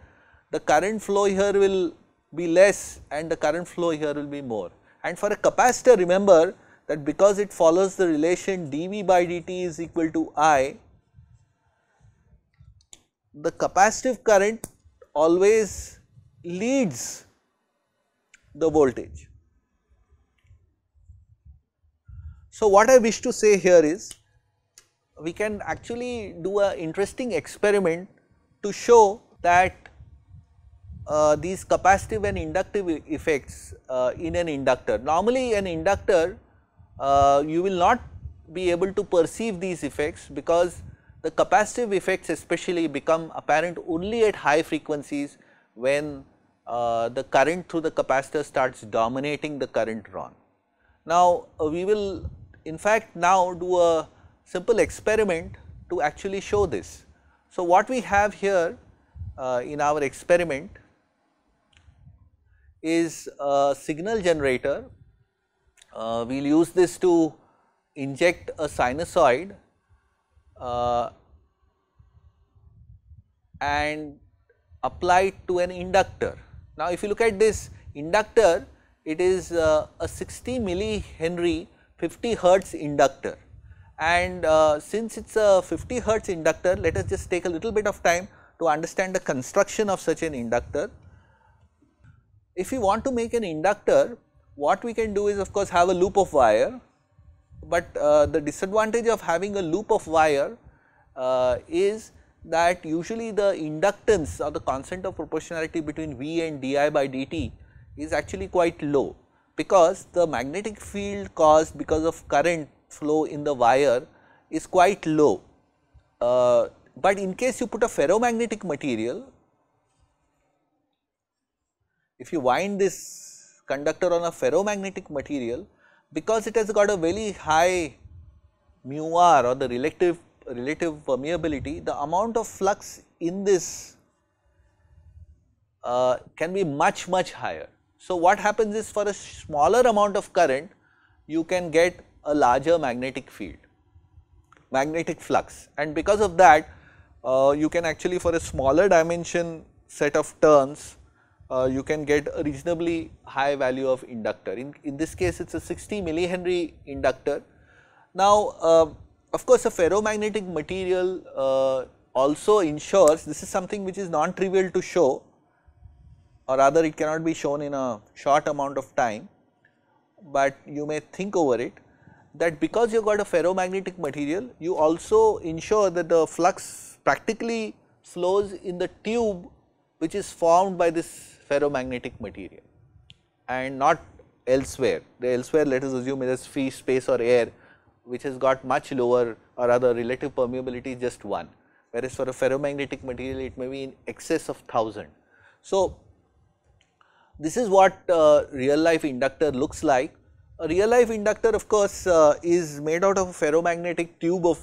the current flow here will be less and the current flow here will be more. And for a capacitor, remember that because it follows the relation dV by dt is equal to I, the capacitive current always leads the voltage. So, what I wish to say here is, we can actually do an interesting experiment to show that these capacitive and inductive effects in an inductor. Normally an inductor, you will not be able to perceive these effects, because the capacitive effects especially become apparent only at high frequencies, when the current through the capacitor starts dominating the current drawn. Now, we will in fact now do a simple experiment to actually show this. So, what we have here in our experiment is a signal generator. We will use this to inject a sinusoid and apply it to an inductor. Now, if you look at this inductor, it is a 60 millihenry 50 hertz inductor, and since it is a 50 hertz inductor, let us just take a little bit of time to understand the construction of such an inductor. If we want to make an inductor, what we can do is of course have a loop of wire, but the disadvantage of having a loop of wire is that usually the inductance or the constant of proportionality between V and di by dt is actually quite low, because the magnetic field caused because of current flow in the wire is quite low. But in case you put a ferromagnetic material, if you wind this conductor on a ferromagnetic material, because it has got a very high mu r or the relative permeability, the amount of flux in this can be much higher. So, what happens is, for a smaller amount of current you can get a larger magnetic field, magnetic flux, and because of that you can actually, for a smaller dimension set of turns, you can get a reasonably high value of inductor. In this case it is a 60 millihenry inductor. Now, of course, a ferromagnetic material also ensures, this is something which is non-trivial to show, or rather it cannot be shown in a short amount of time, but you may think over it, that because you have got a ferromagnetic material, you also ensure that the flux practically flows in the tube which is formed by this ferromagnetic material and not elsewhere. The elsewhere, let us assume, is free space or air, which has got much lower or rather relative permeability is just 1, whereas for a ferromagnetic material it may be in excess of 1000. So, this is what real life inductor looks like. A real life inductor, of course, is made out of a ferromagnetic tube of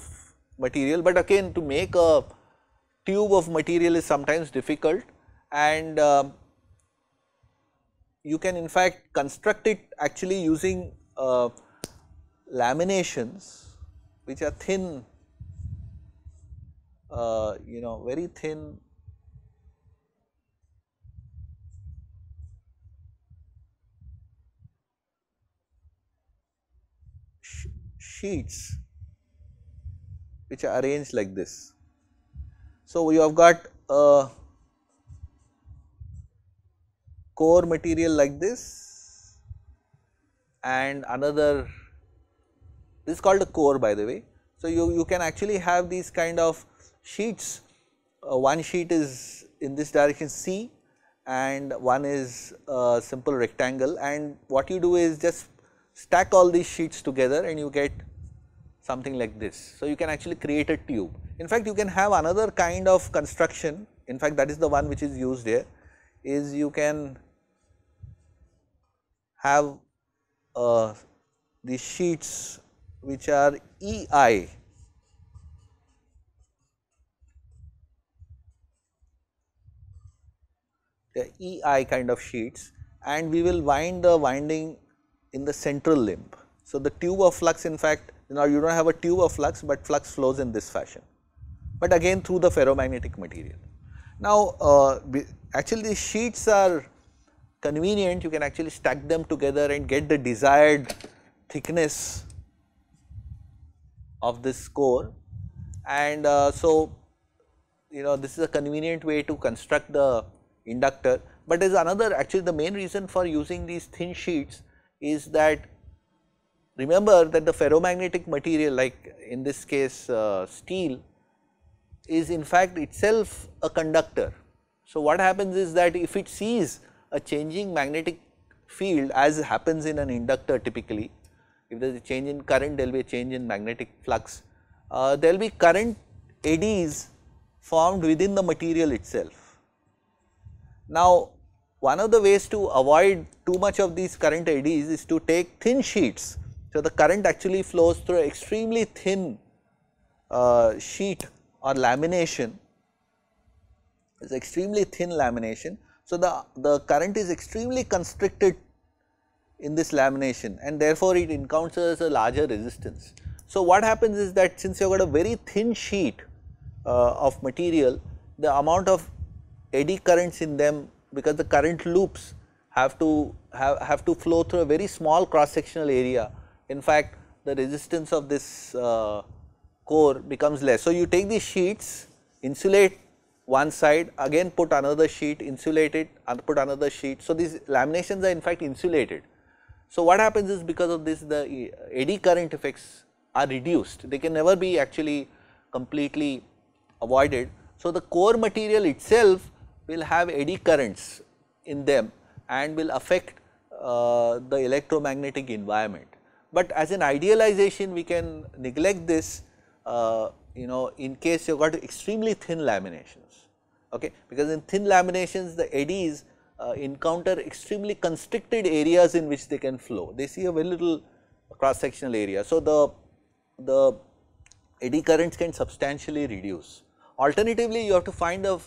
material, but again, to make a tube of material is sometimes difficult, and you can in fact construct it actually using laminations which are thin, very thin sheets which are arranged like this. So, you have got a core material like this and another, this is called a core by the way. So, you can actually have these kind of sheets, one sheet is in this direction C and one is a simple rectangle, and what you do is just stack all these sheets together and you get something like this. So, you can actually create a tube. In fact, you can have another kind of construction, in fact that is the one which is used here, is you can have these sheets which are EI, the EI kind of sheets, and we will wind the winding in the central limb. So, the tube of flux, in fact, now you do not have a tube of flux, but flux flows in this fashion, but again through the ferromagnetic material. Now, actually these sheets are convenient, you can actually stack them together and get the desired thickness of this core, and so this is a convenient way to construct the inductor. But there is another, actually the main reason for using these thin sheets is that, remember that the ferromagnetic material, like in this case steel, is in fact itself a conductor. So, what happens is that if it sees a changing magnetic field, as happens in an inductor typically, if there is a change in current, there will be a change in magnetic flux, there will be current eddies formed within the material itself. Now, one of the ways to avoid too much of these current eddies is to take thin sheets. So, the current actually flows through an extremely thin sheet or lamination, it is extremely thin lamination. So, the current is extremely constricted in this lamination and therefore, it encounters a larger resistance. So, what happens is that since you have got a very thin sheet of material, the amount of eddy currents in them, because the current loops have to flow through a very small cross sectional area. In fact, the resistance of this core becomes less. So, you take these sheets, insulate one side, again put another sheet, insulate it and put another sheet. So, these laminations are in fact insulated. So, what happens is, because of this, the eddy current effects are reduced, they can never be actually completely avoided. So, the core material itself will have eddy currents in them and will affect the electromagnetic environment. But as an idealization, we can neglect this in case you have got extremely thin laminations, okay, because in thin laminations the eddies encounter extremely constricted areas in which they can flow, they see a very little cross sectional area. So, the eddy currents can substantially reduce. Alternatively, you have to find a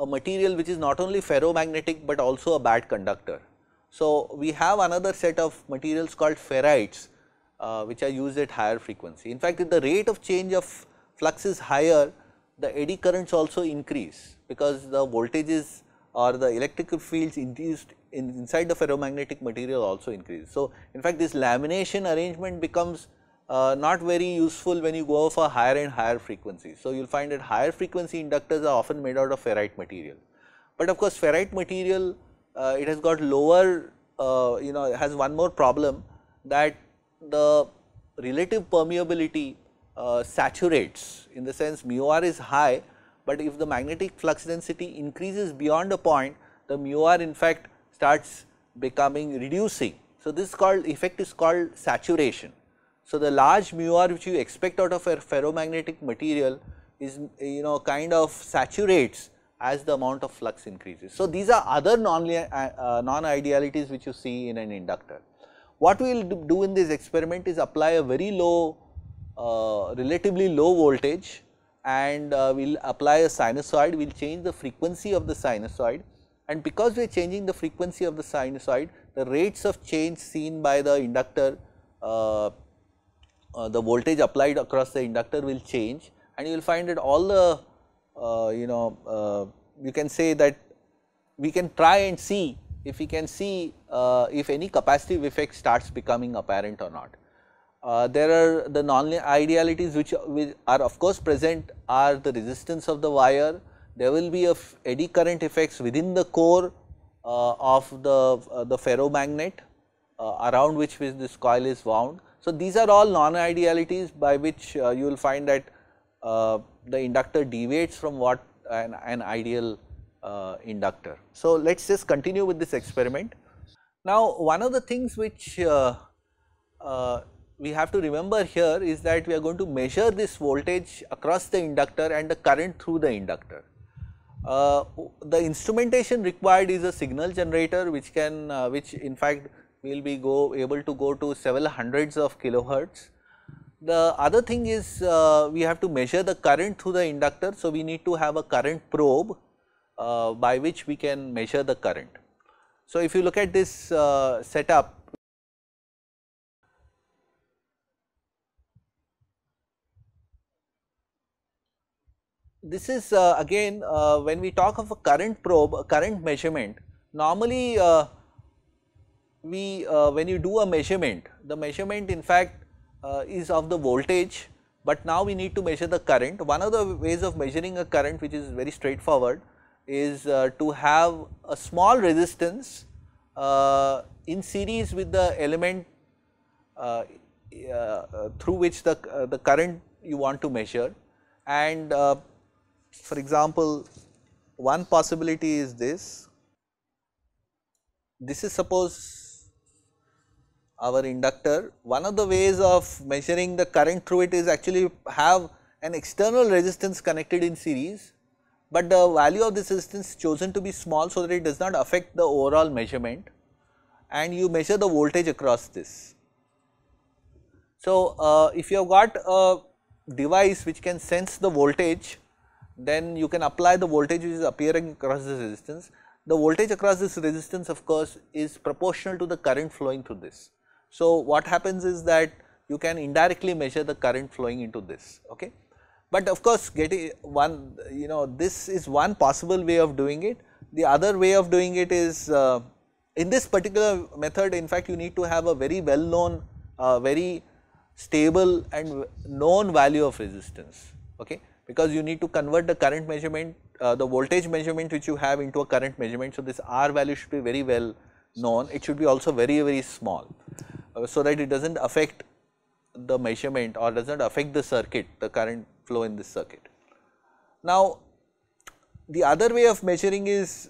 material which is not only ferromagnetic, but also a bad conductor. So, we have another set of materials called ferrites which are used at higher frequency. In fact, if the rate of change of flux is higher, the eddy currents also increase, because the voltages or the electrical fields induced inside the ferromagnetic material also increase. So, in fact, this lamination arrangement becomes not very useful when you go for higher and higher frequencies. So, you will find that higher frequency inductors are often made out of ferrite material. But of course, ferrite material it has got lower it has one more problem, that the relative permeability saturates, in the sense mu r is high, but if the magnetic flux density increases beyond a point, the mu r in fact starts becoming reducing. So, this effect is called saturation. So, the large mu r which you expect out of a ferromagnetic material is kind of saturates as the amount of flux increases. So, these are other non-idealities which you see in an inductor. What we will do in this experiment is apply a very low relatively low voltage, and we will apply a sinusoid. We will change the frequency of the sinusoid, and because we are changing the frequency of the sinusoid, the rates of change seen by the inductor, the voltage applied across the inductor will change, and you will find that all the you can say that we can try and see if we can see if any capacitive effect starts becoming apparent or not. There are the non-idealities which are of course present are the resistance of the wire. There will be eddy current effects within the core of the ferromagnet around which this coil is wound. So, these are all non-idealities by which you will find that the inductor deviates from what an ideal inductor. So, let us just continue with this experiment. Now, one of the things which we have to remember here is that we are going to measure this voltage across the inductor and the current through the inductor. The instrumentation required is a signal generator which can which in fact we will be able to go to several hundreds of kilohertz. The other thing is we have to measure the current through the inductor. So, we need to have a current probe by which we can measure the current. So, if you look at this setup, this is again when we talk of a current probe, a current measurement, normally when you do a measurement, the measurement in fact is of the voltage, but now we need to measure the current. One of the ways of measuring a current, which is very straightforward, is to have a small resistance in series with the element through which the current you want to measure. And for example, one possibility is this. This is suppose our inductor. One of the ways of measuring the current through it is actually have an external resistance connected in series, but the value of this resistance is chosen to be small so that it does not affect the overall measurement, and you measure the voltage across this. So, if you have got a device which can sense the voltage, then you can apply the voltage which is appearing across this resistance. The voltage across this resistance of course is proportional to the current flowing through this. So, what happens is that you can indirectly measure the current flowing into this. Okay. But of course, getting one, this is one possible way of doing it. The other way of doing it is in this particular method, in fact, you need to have a very well known, very stable and known value of resistance. Okay. Because you need to convert the current measurement, the voltage measurement which you have into a current measurement. So, this R value should be very well known. It should be also very, very small, so that it does not affect the measurement or does not affect the circuit, the current flow in this circuit. Now, the other way of measuring is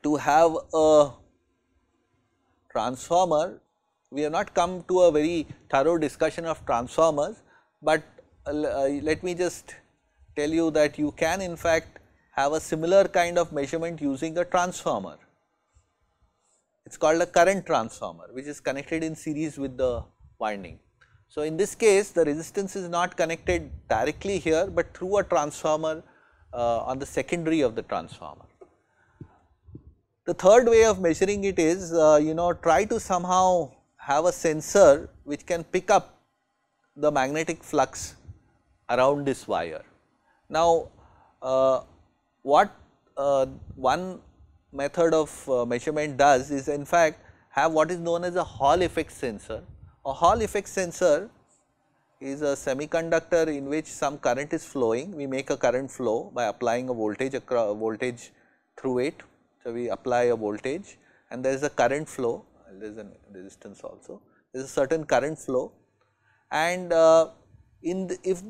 to have a transformer. We have not come to a very thorough discussion of transformers, but let me just tell you that you can in fact have a similar kind of measurement using a transformer. It is called a current transformer, which is connected in series with the winding. So, in this case the resistance is not connected directly here, but through a transformer on the secondary of the transformer. The third way of measuring it is try to somehow have a sensor which can pick up the magnetic flux around this wire. Now, what one method of measurement does is in fact have what is known as a Hall effect sensor. A Hall effect sensor is a semiconductor in which some current is flowing. We make a current flow by applying a voltage through it. So, we apply a voltage and there is a current flow, there is a resistance also, there is a certain current flow, and if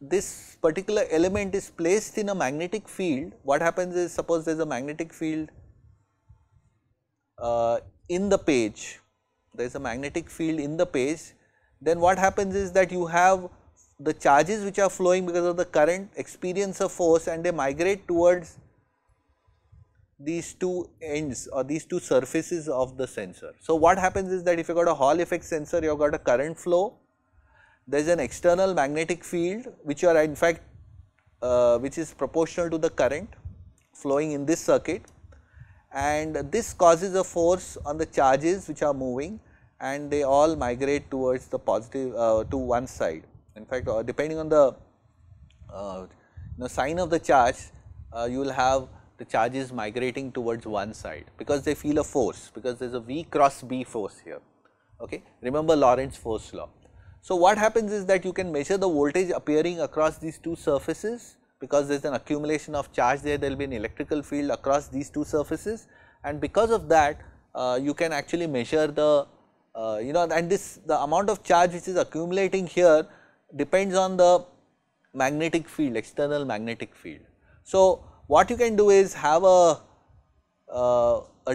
this particular element is placed in a magnetic field, what happens is, suppose there is a magnetic field in the page, there is a magnetic field in the page, then what happens is that you have the charges which are flowing because of the current experience a force and they migrate towards these two ends or these two surfaces of the sensor. So, what happens is that if you got a Hall effect sensor, you have got a current flow, there is an external magnetic field which are in fact which is proportional to the current flowing in this circuit, and this causes a force on the charges which are moving and they all migrate towards the positive to one side. In fact, depending on the sign of the charge, you will have the charges migrating towards one side because they feel a force, because there is a V cross B force here. Okay. Remember Lorentz force law. So, what happens is that you can measure the voltage appearing across these two surfaces, because there is an accumulation of charge there, there will be an electrical field across these two surfaces, and because of that you can actually measure the and the amount of charge which is accumulating here depends on the magnetic field, external magnetic field. So, what you can do is have a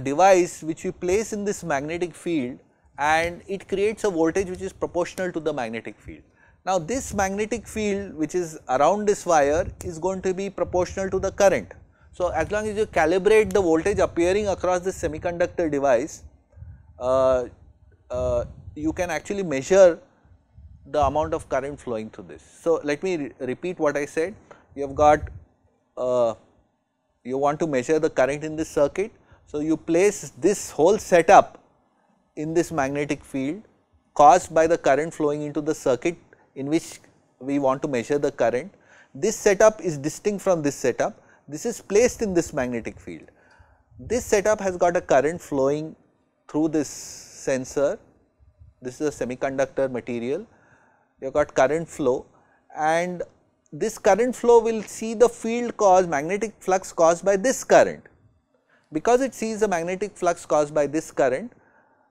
device which you place in this magnetic field and it creates a voltage which is proportional to the magnetic field. Now, this magnetic field which is around this wire is going to be proportional to the current. So, as long as you calibrate the voltage appearing across this semiconductor device, you can actually measure the amount of current flowing through this. So, let me repeat what I said. You have got you want to measure the current in this circuit. So, you place this whole setup in this magnetic field caused by the current flowing into the circuit in which we want to measure the current. This setup is distinct from this setup. This is placed in this magnetic field. This setup has got a current flowing through this sensor. This is a semiconductor material. You have got current flow, and this current flow will see the field caused, magnetic flux caused by this current. Because it sees the magnetic flux caused by this current,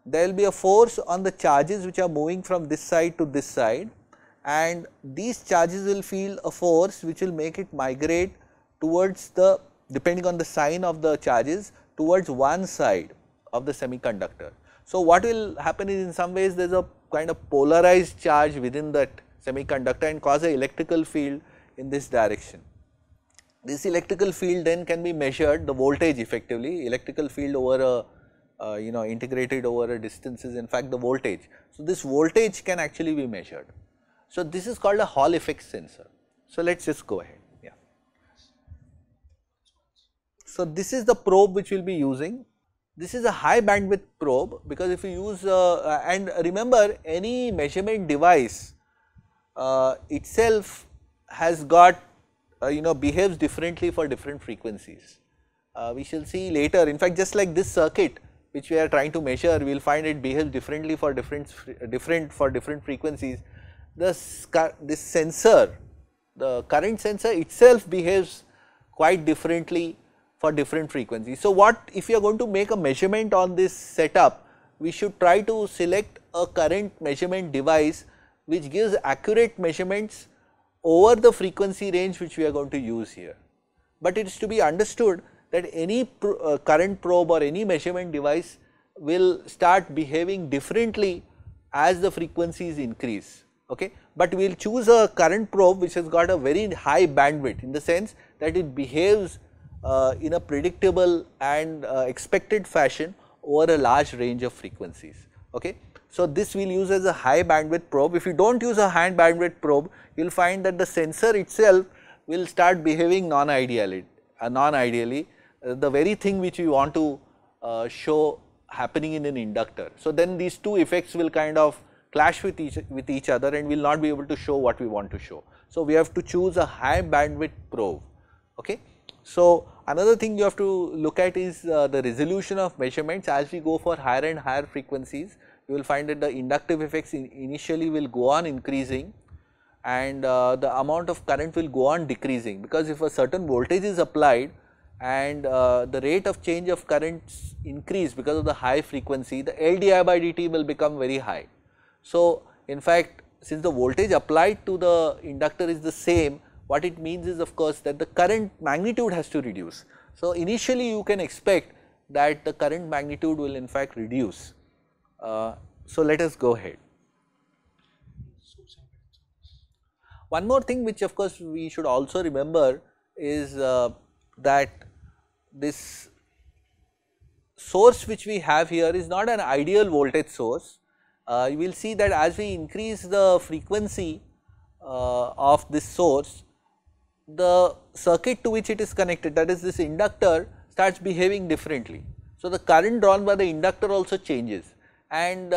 there will be a force on the charges which are moving from this side to this side, and these charges will feel a force which will make it migrate towards the, depending on the sign of the charges, towards one side of the semiconductor. So, what will happen is, in some ways there is a kind of polarized charge within that semiconductor and cause an electrical field in this direction. This electrical field then can be measured, the voltage effectively, electrical field over a integrated over a distance is in fact the voltage. So, this voltage can actually be measured. So, this is called a Hall effect sensor. So, let us just go ahead. Yeah. So, this is the probe which we will be using. This is a high bandwidth probe, because if you use and remember, any measurement device itself has got behaves differently for different frequencies. We shall see later, in fact, just like this circuit which we are trying to measure, we will find it behaves differently for different frequencies. This sensor, the current sensor itself behaves quite differently for different frequencies. So, what if you are going to make a measurement on this setup, we should try to select a current measurement device which gives accurate measurements over the frequency range which we are going to use here. But it is to be understood that any current probe or any measurement device will start behaving differently as the frequencies increase. Okay. But we will choose a current probe which has got a very high bandwidth, in the sense that it behaves in a predictable and expected fashion over a large range of frequencies. Okay. So, this we will use as a high bandwidth probe. If you do not use a high bandwidth probe, you will find that the sensor itself will start behaving non-ideally, the very thing which we want to show happening in an inductor. So, then these two effects will kind of clash with each other and will not be able to show what we want to show. So, we have to choose a high bandwidth probe. Okay. So, another thing you have to look at is the resolution of measurements. As we go for higher and higher frequencies, you will find that the inductive effects initially will go on increasing, and the amount of current will go on decreasing, because if a certain voltage is applied and the rate of change of currents increase because of the high frequency, the L di by dt will become very high. So, in fact, since the voltage applied to the inductor is the same, what it means is of course that the current magnitude has to reduce. So, initially you can expect that the current magnitude will in fact reduce. So, let us go ahead. One more thing which of course we should also remember is that this source which we have here is not an ideal voltage source. You will see that as we increase the frequency of this source, the circuit to which it is connected, that is this inductor, starts behaving differently. So, the current drawn by the inductor also changes, and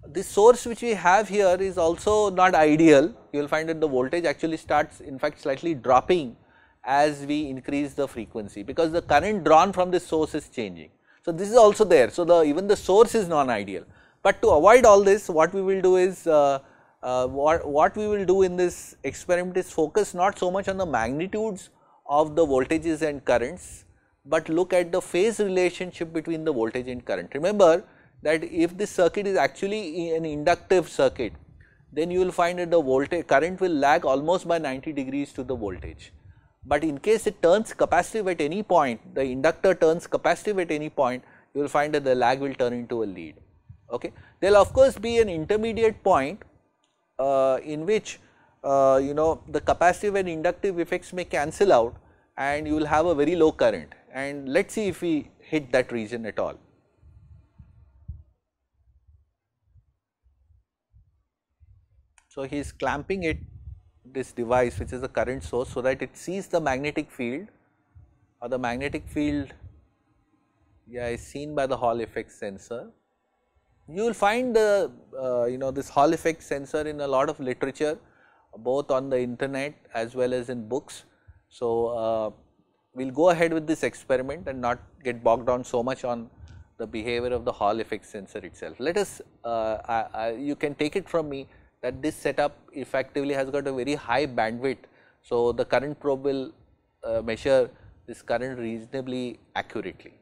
this source which we have here is also not ideal. You will find that the voltage actually starts in fact slightly dropping as we increase the frequency, because the current drawn from this source is changing. So, this is also there. So, even the source is non-ideal, but to avoid all this, what we will do is what we will do in this experiment is focus not so much on the magnitudes of the voltages and currents, but look at the phase relationship between the voltage and current. Remember that if this circuit is actually an inductive circuit, then you will find that the voltage current will lag almost by 90 degrees to the voltage. But in case it turns capacitive at any point, the inductor turns capacitive at any point, you will find that the lag will turn into a lead. Okay. There will of course be an intermediate point in which the capacitive and inductive effects may cancel out and you will have a very low current, and let us see if we hit that region at all. So, he is clamping it, this device which is a current source, so that it sees the magnetic field, or the magnetic field is seen by the Hall effect sensor. You will find the this Hall effect sensor in a lot of literature, both on the internet as well as in books. So, we will go ahead with this experiment and not get bogged down so much on the behavior of the Hall effect sensor itself. Let us you can take it from me that this setup effectively has got a very high bandwidth. So, the current probe will measure this current reasonably accurately.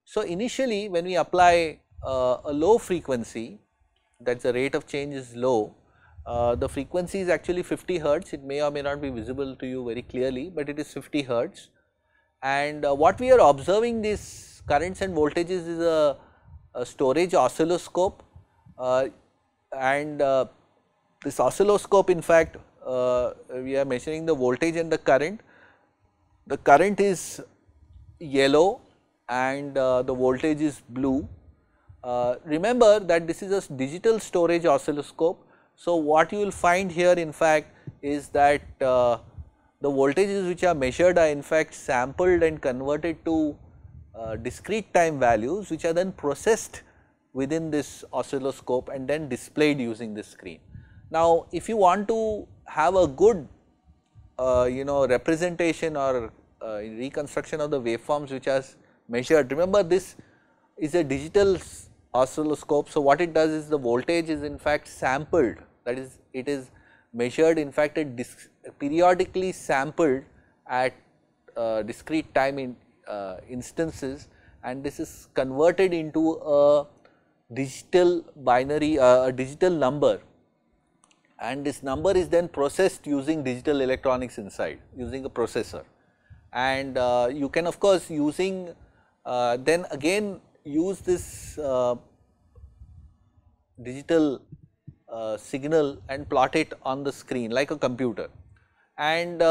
So, initially when we apply a low frequency, that is the rate of change is low, the frequency is actually 50 hertz, it may or may not be visible to you very clearly, but it is 50 hertz, and what we are observing these currents and voltages is a storage oscilloscope, and this oscilloscope in fact we are measuring the voltage and the current. The current is yellow and the voltage is blue. Remember that this is a digital storage oscilloscope. So, what you will find here in fact is that the voltages which are measured are in fact sampled and converted to discrete time values, which are then processed within this oscilloscope and then displayed using this screen. Now, if you want to have a good representation or reconstruction of the waveforms which are measured, remember this is a digital oscilloscope. So, what it does is the voltage is in fact sampled, that is it is measured in fact at periodically sampled at discrete time instances, and this is converted into a digital binary, a digital number, and this number is then processed using digital electronics inside using a processor. And you can of course using then again use this digital signal and plot it on the screen like a computer. And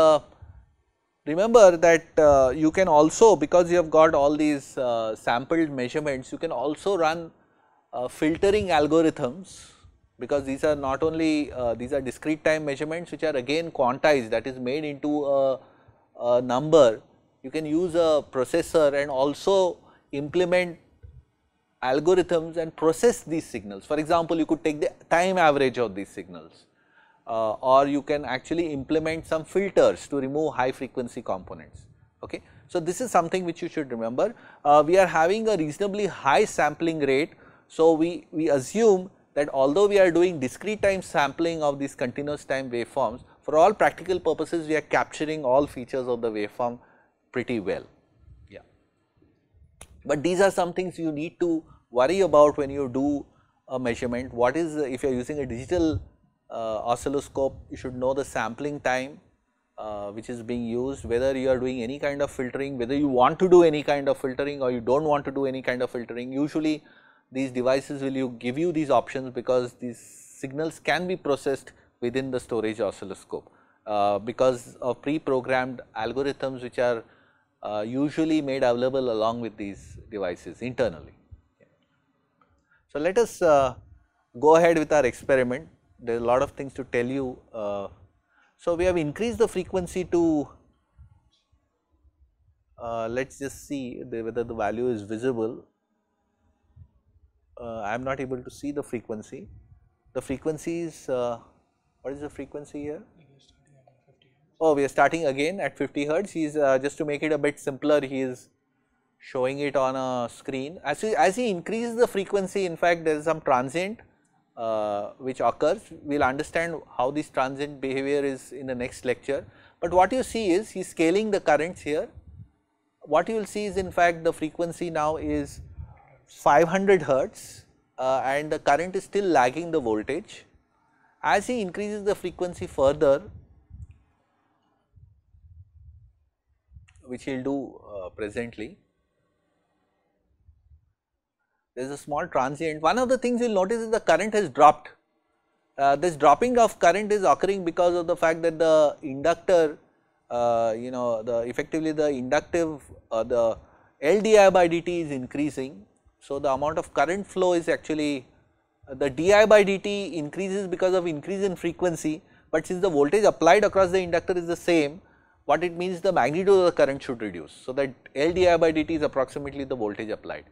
remember that you can also, because you have got all these sampled measurements, you can also run filtering algorithms, because these are not only these are discrete time measurements which are again quantized, that is made into a number. You can use a processor and also implement algorithms and process these signals. For example, you could take the time average of these signals, or you can actually implement some filters to remove high frequency components. Okay. So, this is something which you should remember. We are having a reasonably high sampling rate. So, we assume that although we are doing discrete time sampling of these continuous time waveforms, for all practical purposes we are capturing all features of the waveform pretty well. Yeah. But these are some things you need to worry about when you do a measurement. What is, if you are using a digital oscilloscope, you should know the sampling time which is being used, whether you are doing any kind of filtering, whether you want to do any kind of filtering or you do not want to do any kind of filtering. Usually these devices will give you these options because these signals can be processed within the storage oscilloscope because of pre-programmed algorithms which are usually made available along with these devices internally. So, let us go ahead with our experiment. There is a lot of things to tell you. So, we have increased the frequency to, let us just see whether the value is visible. I am not able to see the frequency. The frequency is, what is the frequency here? Oh, we are starting again at 50 hertz. He is just to make it a bit simpler, he is showing it on a screen. As he increases the frequency, in fact, there is some transient which occurs. We will understand how this transient behavior is in the next lecture. But what you see is he is scaling the currents here. What you will see is in fact the frequency now is 500 hertz and the current is still lagging the voltage. As he increases the frequency further, which he will do presently, there is a small transient. One of the things you will notice is the current has dropped. This dropping of current is occurring because of the fact that the inductor, effectively the inductive, the L di by dt is increasing. So, the amount of current flow is actually, the di by dt increases because of increase in frequency, but since the voltage applied across the inductor is the same, what it means, the magnitude of the current should reduce. So, that L di by dt is approximately the voltage applied.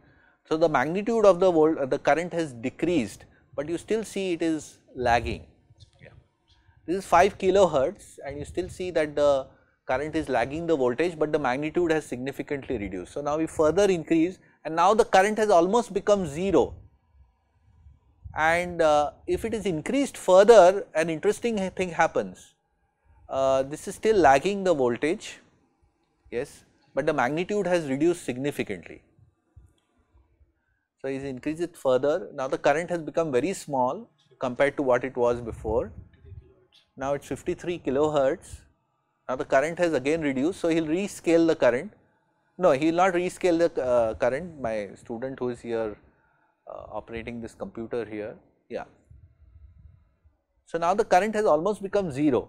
So, the magnitude of the current has decreased, but you still see it is lagging. Yeah. This is 5 kilohertz and you still see that the current is lagging the voltage, but the magnitude has significantly reduced. So, now we further increase and now the current has almost become 0, and if it is increased further, an interesting thing happens. This is still lagging the voltage, yes, but the magnitude has reduced significantly. So, if you increase it further, now the current has become very small compared to what it was before. Now, it is 53 kilohertz. Now, the current has again reduced. So, he will rescale the current. No, he will not rescale the current. My student who is here operating this computer here, yeah. So, now the current has almost become 0.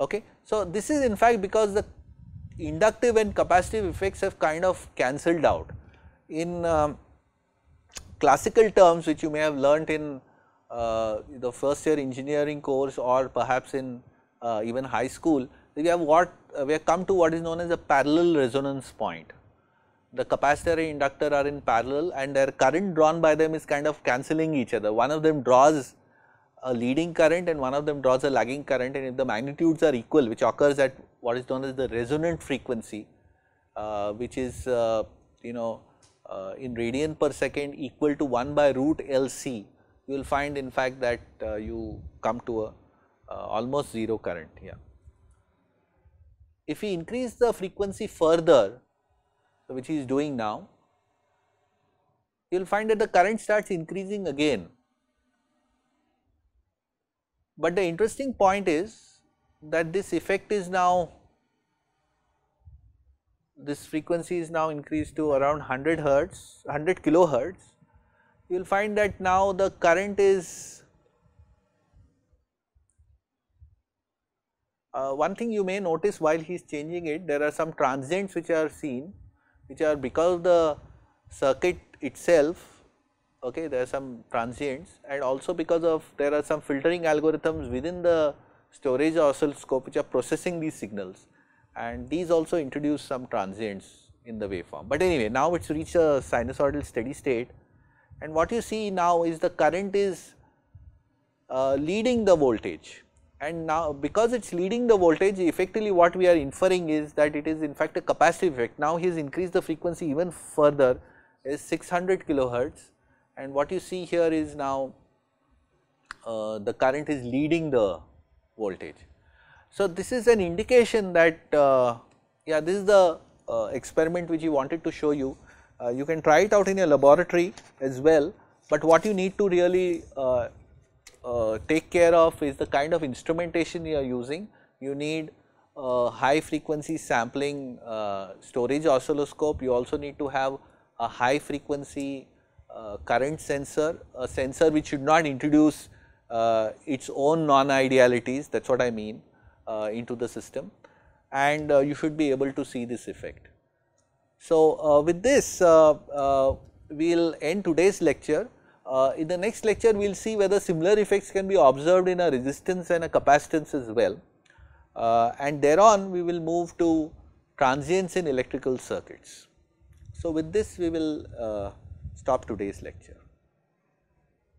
Okay. So, this is in fact because the inductive and capacitive effects have kind of cancelled out. In classical terms which you may have learnt in the first year engineering course or perhaps in even high school, we have come to what is known as a parallel resonance point. The capacitor and inductor are in parallel and their current drawn by them is kind of cancelling each other. One of them draws a leading current and one of them draws a lagging current, and if the magnitudes are equal, which occurs at what is known as the resonant frequency, which is in radian per second equal to 1 by root LC, you will find in fact that you come to a almost 0 current here. If we increase the frequency further, which he is doing now, you will find that the current starts increasing again. But the interesting point is that this effect is now, this frequency is now increased to around 100 hertz, 100 kilohertz. You will find that now the current is, one thing you may notice while he is changing it, there are some transients which are seen, which are because of the circuit itself, okay, there are some transients, and also because of there are some filtering algorithms within the storage oscilloscope which are processing these signals, and these also introduce some transients in the waveform. But anyway, now it has reached a sinusoidal steady state, and what you see now is the current is leading the voltage, and now because it is leading the voltage, effectively what we are inferring is that it is in fact a capacitive effect. Now he has increased the frequency even further, is 600 kilohertz, and what you see here is now the current is leading the voltage. So this is an indication that yeah, this is the experiment which we wanted to show you. You can try it out in a laboratory as well, but what you need to really take care of is the kind of instrumentation you are using. You need high frequency sampling storage oscilloscope. You also need to have a high frequency current sensor, a sensor which should not introduce its own non-idealities, that is what I mean, into the system, and you should be able to see this effect. So, with this we will end today's lecture. In the next lecture we will see whether similar effects can be observed in a resistance and a capacitance as well, and thereon we will move to transients in electrical circuits. So, with this we will stop today's lecture.